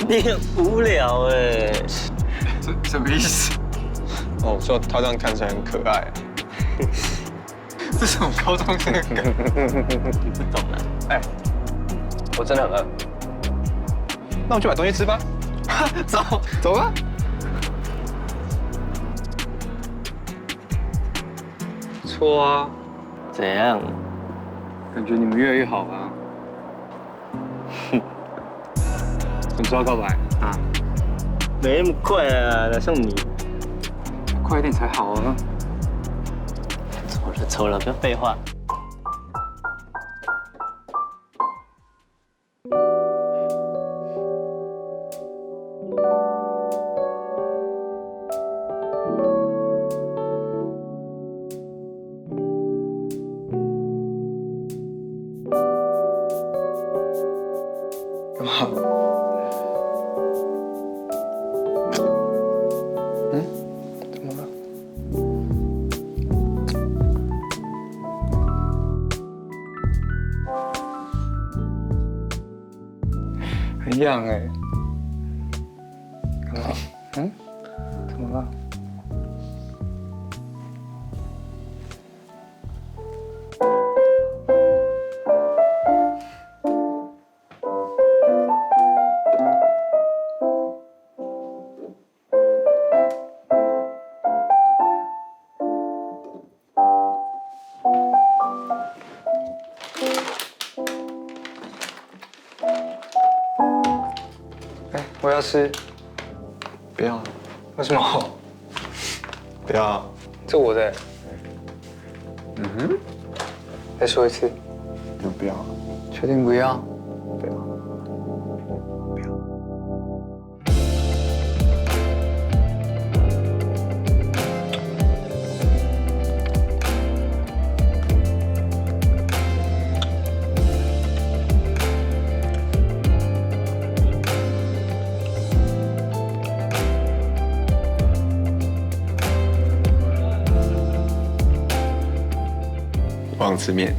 你很无聊哎。这什么意思？哦，我说他这样看起来很可爱。这是我高中生的梗。你不懂了。哎，我真的很饿。那我们去买东西吃吧。走，走吧。不错啊。怎样？感觉你们越来越好啊。什么时候告白啊？没那么快啊，哪像你。快一点才好啊。走了，不要废话。干嘛？嗯？怎么了？很痒哎。干嘛？嗯？怎么了？我要吃。不要。为什么？不要。这我的。嗯哼。再说一次。就不要。确定不要？不要。不要。忘吃面。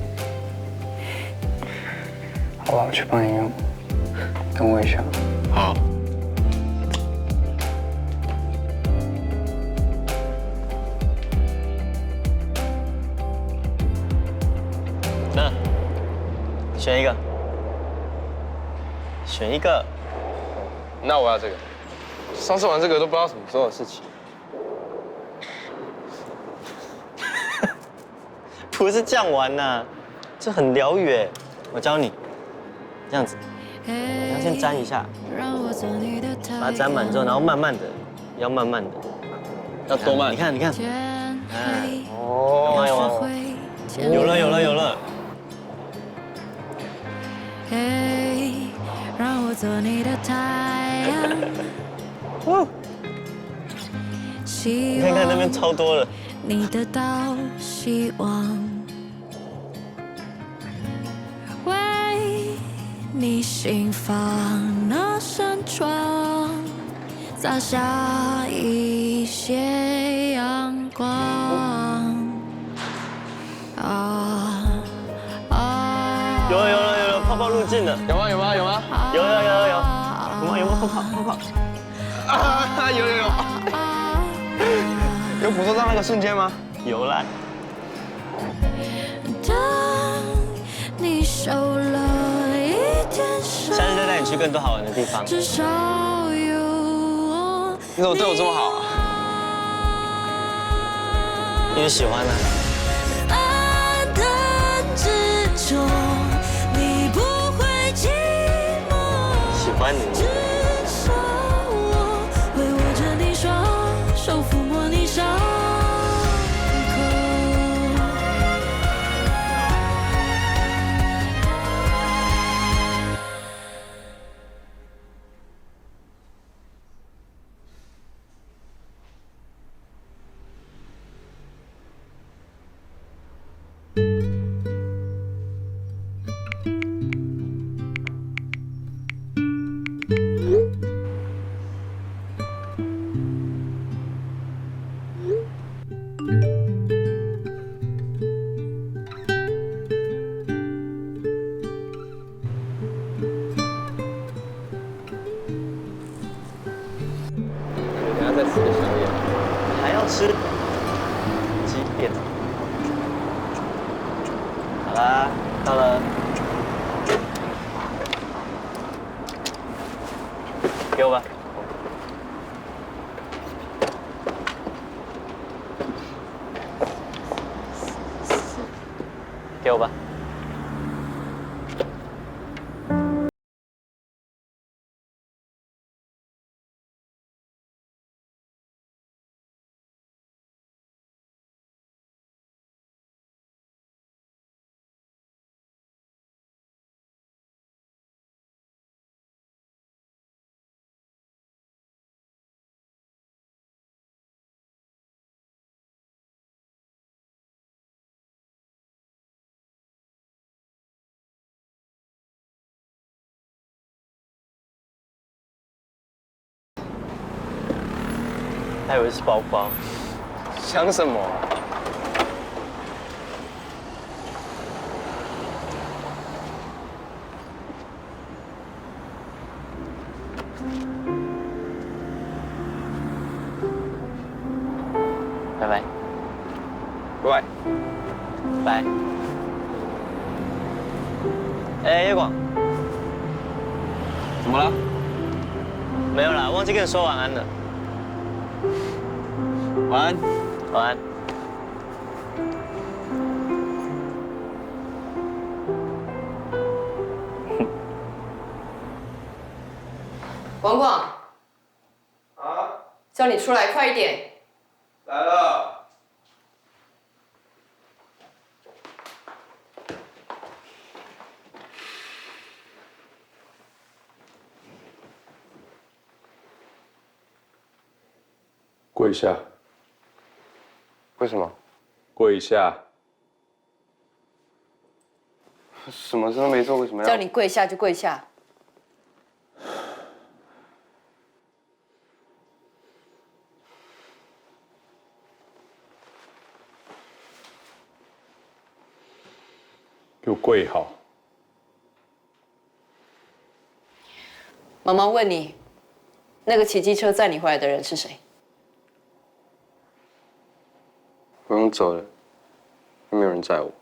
好吧，我去帮你用。等我一下。好。那选一个。选一个。那我要这个。上次玩这个都不知道什么时候的事情。不是这样玩呐，这很疗愈哎。我教你，这样子，你要先沾一下，把它沾满之后，然后慢慢的，要慢慢的，要多慢？你看，你看，哦，有吗？有了，有了，有了。让我做你的太阳。你看看那边超多了。你得到希望，为你心房那扇窗洒下一些阳光。有了，有了，有了，泡泡入镜了。有吗？有吗？有吗？有，有，有，有，有吗？有吗？泡泡，泡泡。啊，有有有。有捕捉到那个瞬间吗？有啦。你受了一点伤，下次再带你去更多好玩的地方。至少有我。你怎么对我这么好啊？因为喜欢啊。暗淡之中，你不会寂寞。喜欢你。至少我会握着你双手，抚摸你伤口。等下再吃个宵夜，还要吃？几点？好啦，到了，给我吧。给我吧。还以为是包包。想什么啊？拜拜。拜。拜。哎，叶广，怎么了？没有啦，忘记跟你说晚安了。晚安。晚安。广广，啊，叫你出来，快一点！来了。跪下。为什么？跪下。什么事都没做，为什么要？叫你跪下就跪下。给我跪好。妈妈问你，那个骑机车载你回来的人是谁？我用走了，又没有人载我。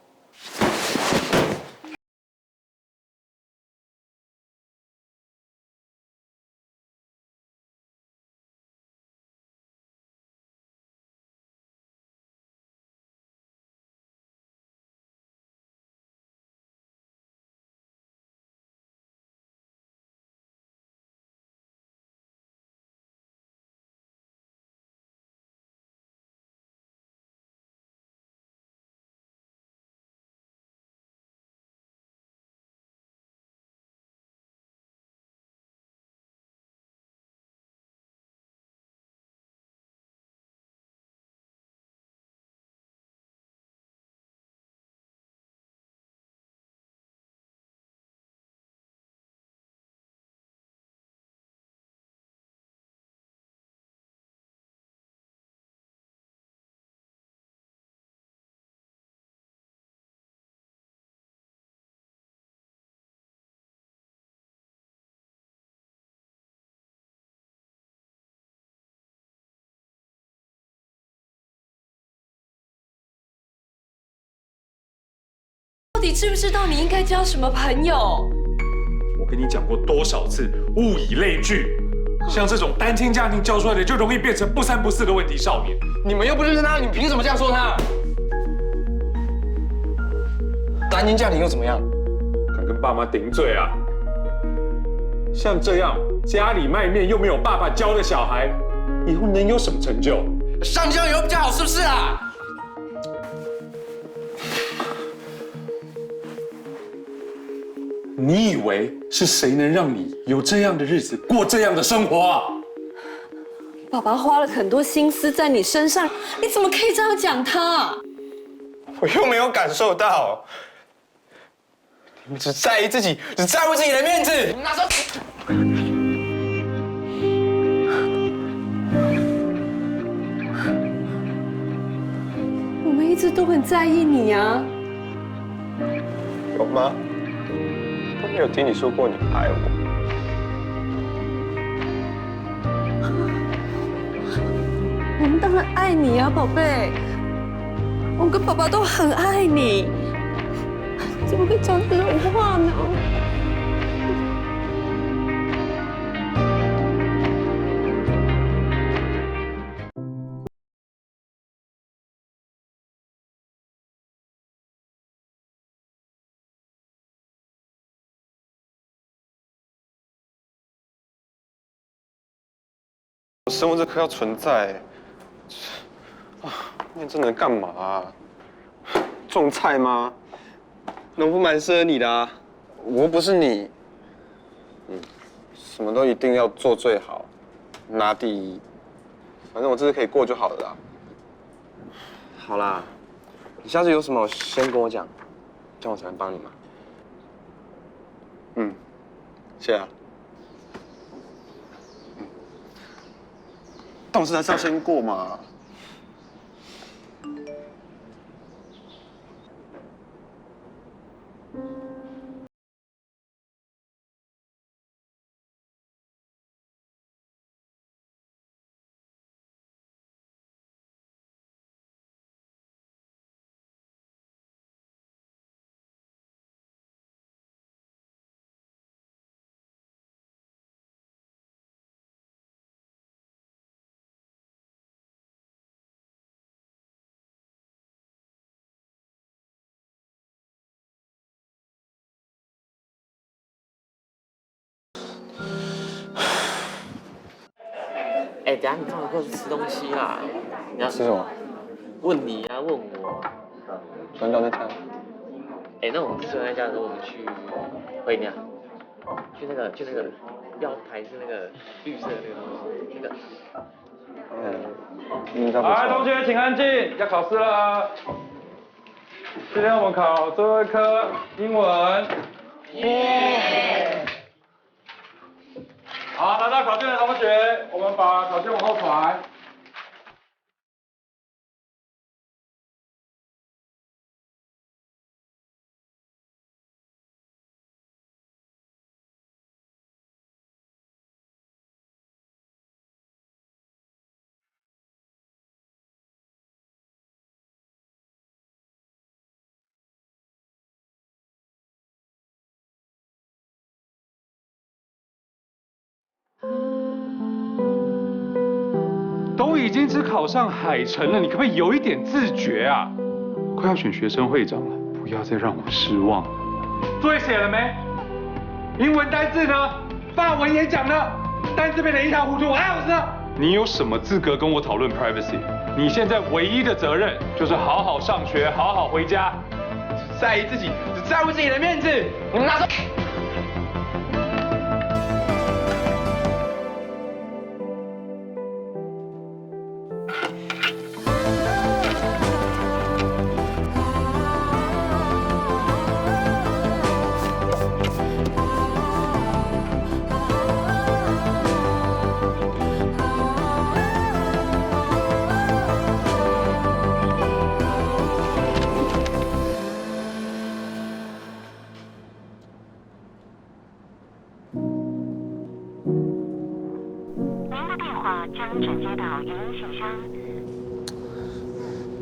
到底知不知道你应该交什么朋友？我跟你讲过多少次，物以类聚。像这种单亲家庭教出来的，就容易变成不三不四的问题少年。你们又不认识他，你凭什么这样说他？单亲家庭又怎么样？敢跟爸妈顶嘴啊！像这样家里卖面又没有爸爸教的小孩，以后能有什么成就？上酱油比较好，是不是啊？你以为是谁能让你有这样的日子，过这样的生活啊？爸爸花了很多心思在你身上，你怎么可以这样讲他？我又没有感受到，你们只在意自己，只在乎自己的面子。你们拿手。我们一直都很在意你啊。有吗？都没有听你说过你爱我。我们当然爱你啊，宝贝。我跟爸爸都很爱你，怎么会讲这种话呢？我生物这科要存在，啊，念这能干嘛啊？种菜吗？农夫蛮适合你的啊，我又不是你。什么都一定要做最好，拿第一。反正我这次可以过就好了啦。好啦，你下次有什么先跟我讲，这样我才能帮你嘛。谢啊。但我是还是要先过嘛。哎，等下你放学过去吃东西啦。你要吃什么？问你啊，问我。转角那家。哎，那我们吃完那家的时候，我们去回家，去那个标牌是那个绿色的那个东西，那个。来，同学请安静，要考试了。今天我们考最后一科英文。好，拿到考卷的同学，我们把考卷往后传。都已经只考上海城了，你可不可以有一点自觉啊？快要选学生会长了，不要再让我失望了。作业写了没？英文单字呢？法文演讲呢？单字背得一塌糊涂，还有呢？你有什么资格跟我讨论 privacy？ 你现在唯一的责任就是好好上学，好好回家，只在意自己，只在乎自己的面子。你们拿走。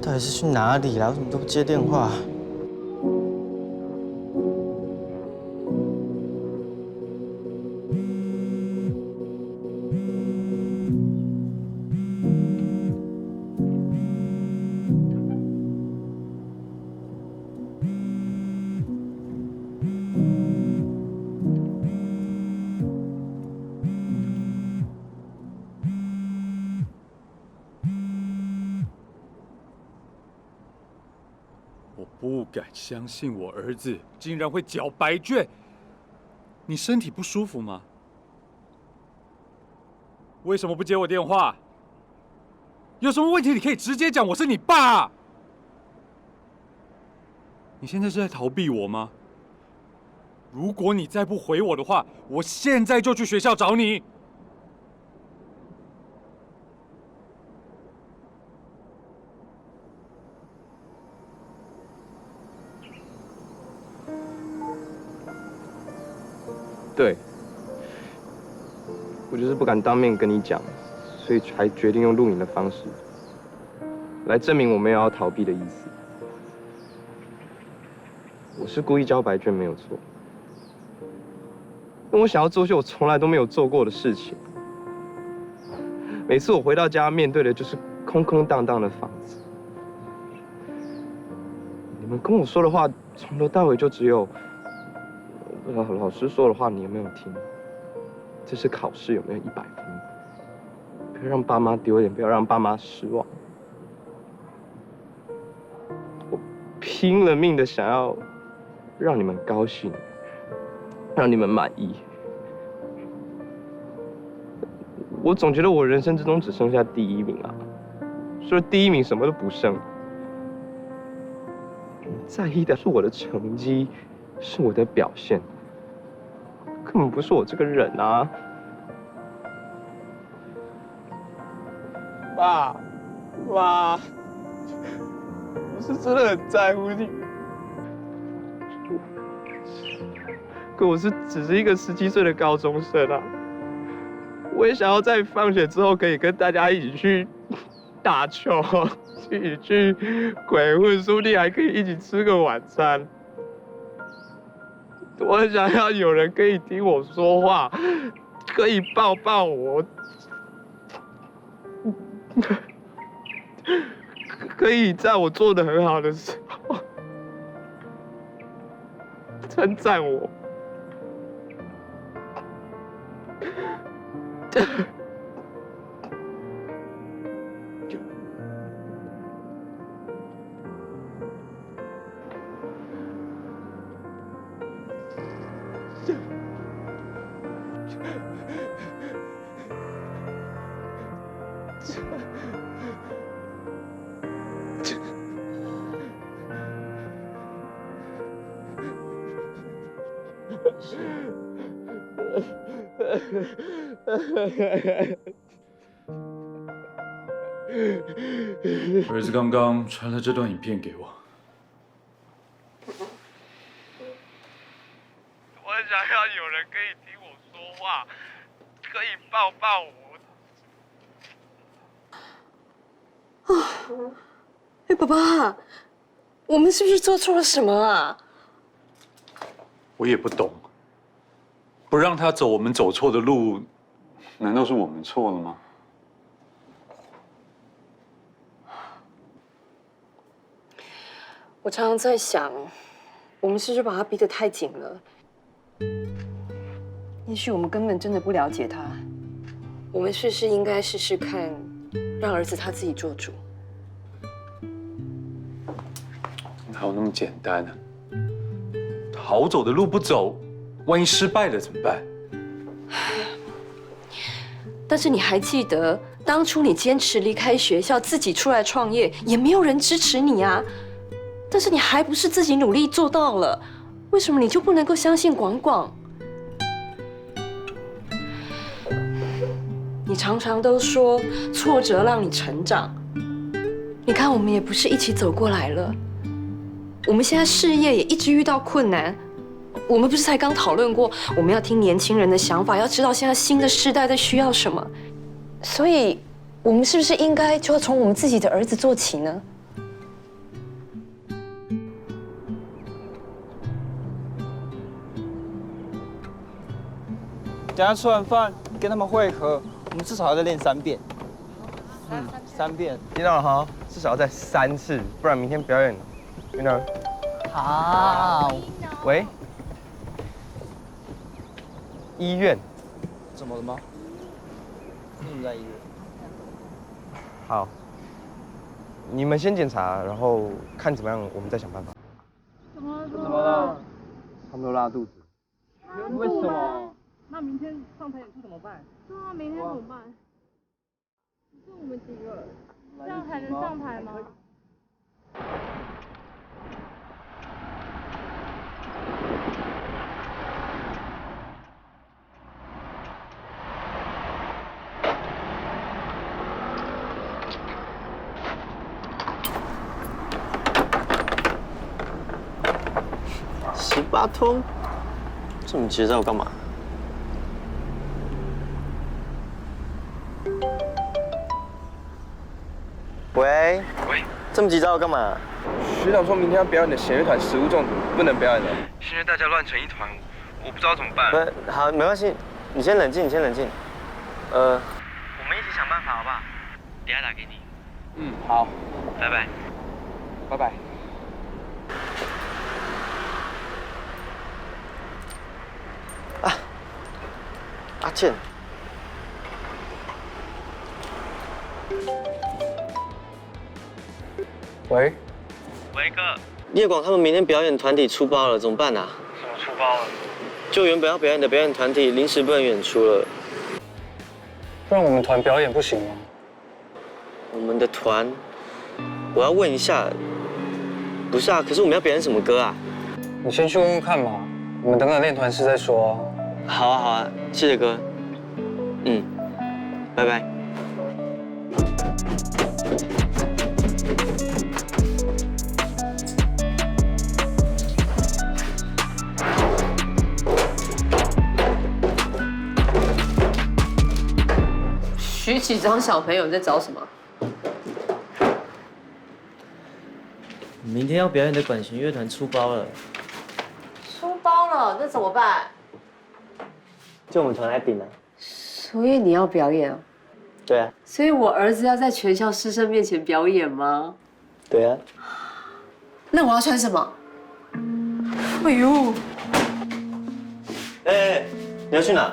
到底是去哪里啦？为什么都不接电话？不敢相信我儿子竟然会缴白卷。你身体不舒服吗？为什么不接我电话？有什么问题你可以直接讲，我是你爸。你现在是在逃避我吗？如果你再不回我的话，我现在就去学校找你。对，我就是不敢当面跟你讲，所以才决定用录影的方式来证明我没有要逃避的意思。我是故意交白卷没有错，因为我想要做些我从来都没有做过的事情。每次我回到家，面对的就是空空荡荡的房子。你们跟我说的话，从头到尾就只有老师说的话，你有没有听？这次考试有没有100分？不要让爸妈丢脸，不要让爸妈失望。我拼了命的想要让你们高兴，让你们满意。我总觉得我人生之中只剩下第1名啊，说第1名什么都不剩。在意的是我的成绩，是我的表现，根本不是我这个人啊！爸妈，我是真的很在乎你，可我只是一个17岁的高中生啊！我也想要在放学之后可以跟大家一起去打球，一起去鬼混，说不定还可以一起吃个晚餐。我想要有人可以听我说话，可以抱抱我，可以在我做得很好的时候称赞我。儿子刚刚传了这段影片给我。我想要有人可以听我说话，可以抱抱我。啊，哎，爸爸，我们是不是做错了什么啊？我也不懂，不让他走我们走错的路，难道是我们错了吗？我常常在想，我们是不是把他逼得太紧了？也许我们根本真的不了解他。我们是不是应该试试看，让儿子他自己做主？哪有那么简单呢？好走的路不走，万一失败了怎么办？但是你还记得当初你坚持离开学校，自己出来创业，也没有人支持你啊。但是你还不是自己努力做到了，为什么你就不能够相信广广？你常常都说挫折让你成长，你看我们也不是一起走过来了，我们现在事业也一直遇到困难，我们不是才刚讨论过，我们要听年轻人的想法，要知道现在新的世代在需要什么，所以我们是不是应该就要从我们自己的儿子做起呢？等下吃完饭跟他们会合，我们至少要再练3遍。3遍。听到了哈，至少要再3次，不然明天表演了。Winner。好。喂。医院。怎么了吗？为什么在医院？好。你们先检查，然后看怎么样，我们再想办法。拉肚子。为什么？那明天上台演出怎么办？对啊，明天怎么办？就我们几个，这样还能上台吗？18通，这么急着要干嘛？喂，这么急着要干嘛？学长说明天要表演的弦乐团食物中毒，不能表演了。现在大家乱成一团，我不知道怎么办。不是，好，没关系，你先冷静，你先冷静。我们一起想办法，好不好？等下打给你。嗯，好，拜拜。拜拜。阿健。喂，喂哥，叶广他们明天表演团体出包了，怎么办啊？什么出包了？就原本要表演的表演团体临时不能演出了。不然我们团表演不行吗？我们的团，我要问一下，不是啊，可是我们要表演什么歌啊？你先去问问看嘛，我们等等练团时再说啊。好啊好啊，谢谢哥。嗯，拜拜。徐启章小朋友在找什么？明天要表演的管弦乐团出包了。出包了，那怎么办？就我们团来顶啊。所以你要表演啊？对啊。所以我儿子要在全校师生面前表演吗？对啊。那我要穿什么？哎呦！哎，你要去哪？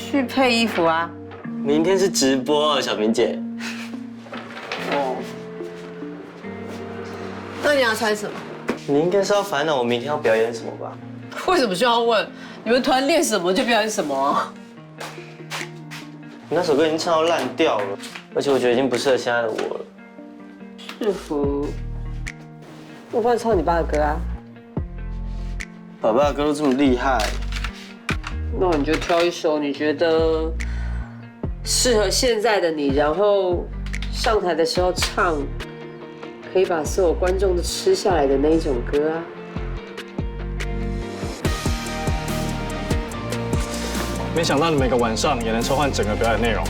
去配衣服啊。明天是直播，小明姐。哦。那你要穿什么？你应该是要烦恼我明天要表演什么吧？为什么需要问？你们团练什么就表演什么啊？你那首歌已经唱到烂掉了，而且我觉得已经不适合现在的我了。制服，我帮你唱你爸的歌啊。爸爸的歌都这么厉害，那你就挑一首你觉得适合现在的你，然后上台的时候唱，可以把所有观众都吃下来的那一种歌啊。没想到你每个晚上也能抽换整个表演内容，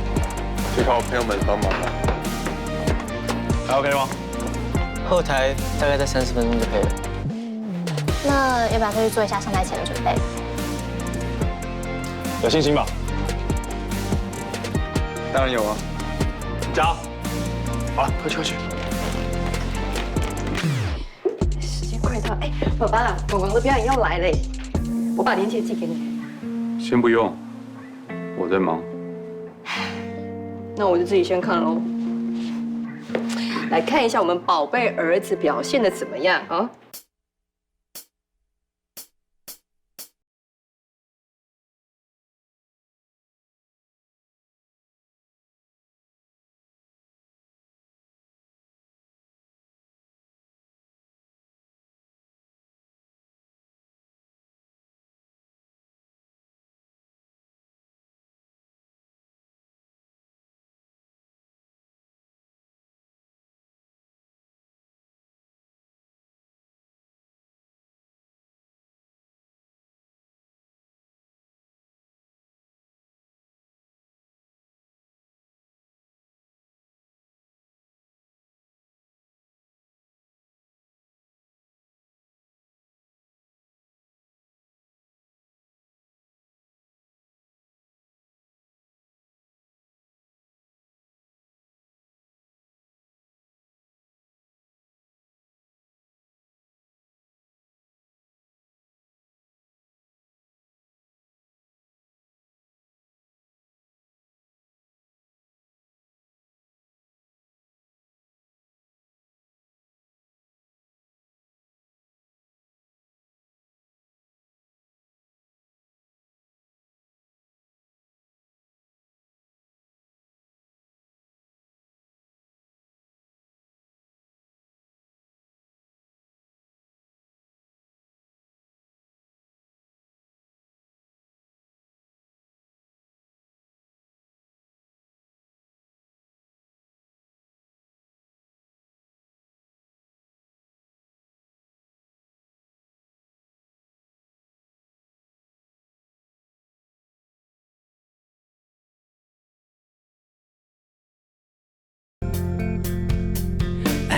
就靠朋友们帮忙了。还 OK 吗？后台大概在30分钟就可以了。那要不要再去做一下上台前的准备？有信心吧？当然有啊。加油！好了，快去快去。时间快到，哎，爸爸，广广的表演要来嘞，我把链接寄给你。先不用，我在忙。那我就自己先看喽。来看一下我们宝贝儿子表现的怎么样啊？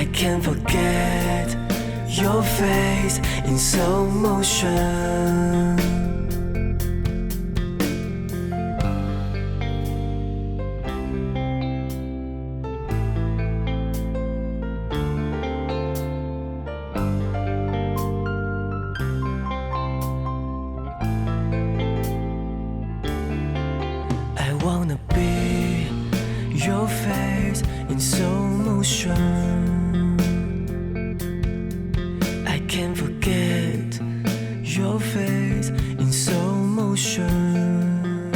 I can't forget your face in slow motion. I wanna be your face in slow motion. I can't forget your face in slow motion.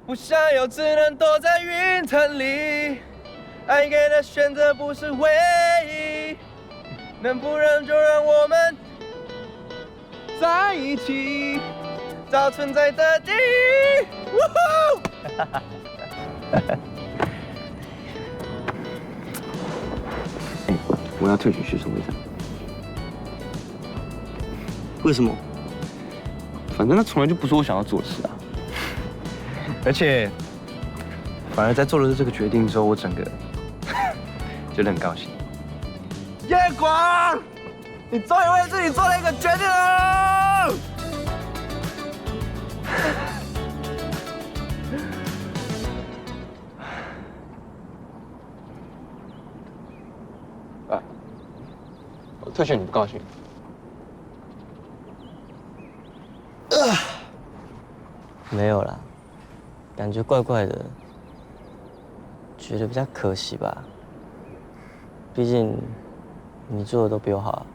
不想要，只能躲在云层里。爱给的选择不是唯一，能不让就让我们在一起，找存在的意义。我要退学学生会长。为什么？反正那从来就不是我想要做的事啊。而且，反而在做了这个决定之后，我整个觉得很高兴。夜广，你终于为自己做了一个决定了。我退学你不高兴？没有啦，感觉怪怪的，觉得比较可惜吧。毕竟你做的都比我好啊。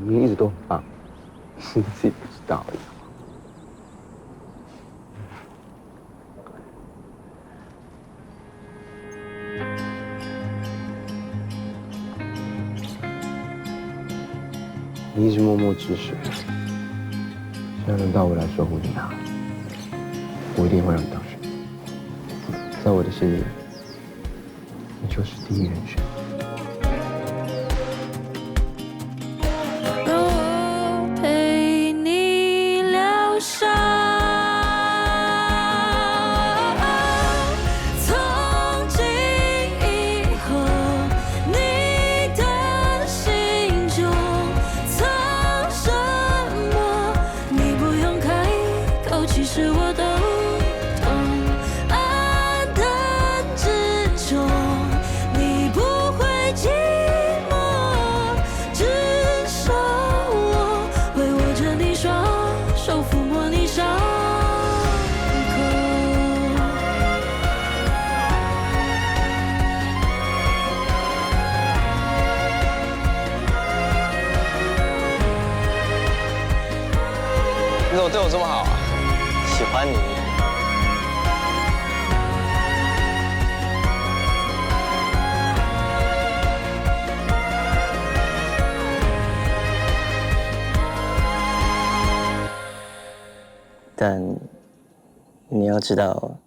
你一直都很棒，是你自己不知道而已。你一直默默支持我，现在轮到我来守护你啊！我一定会让你当选。在我的心里，你就是第一人选。让我陪你疗伤。从今以后，你的心中藏什么？你不用开口，其实我都懂。暗淡之中，你不会寂寞，至少我会握着你双手，抚摸你伤口。你怎么对我这么好啊？喜欢你。但你要知道，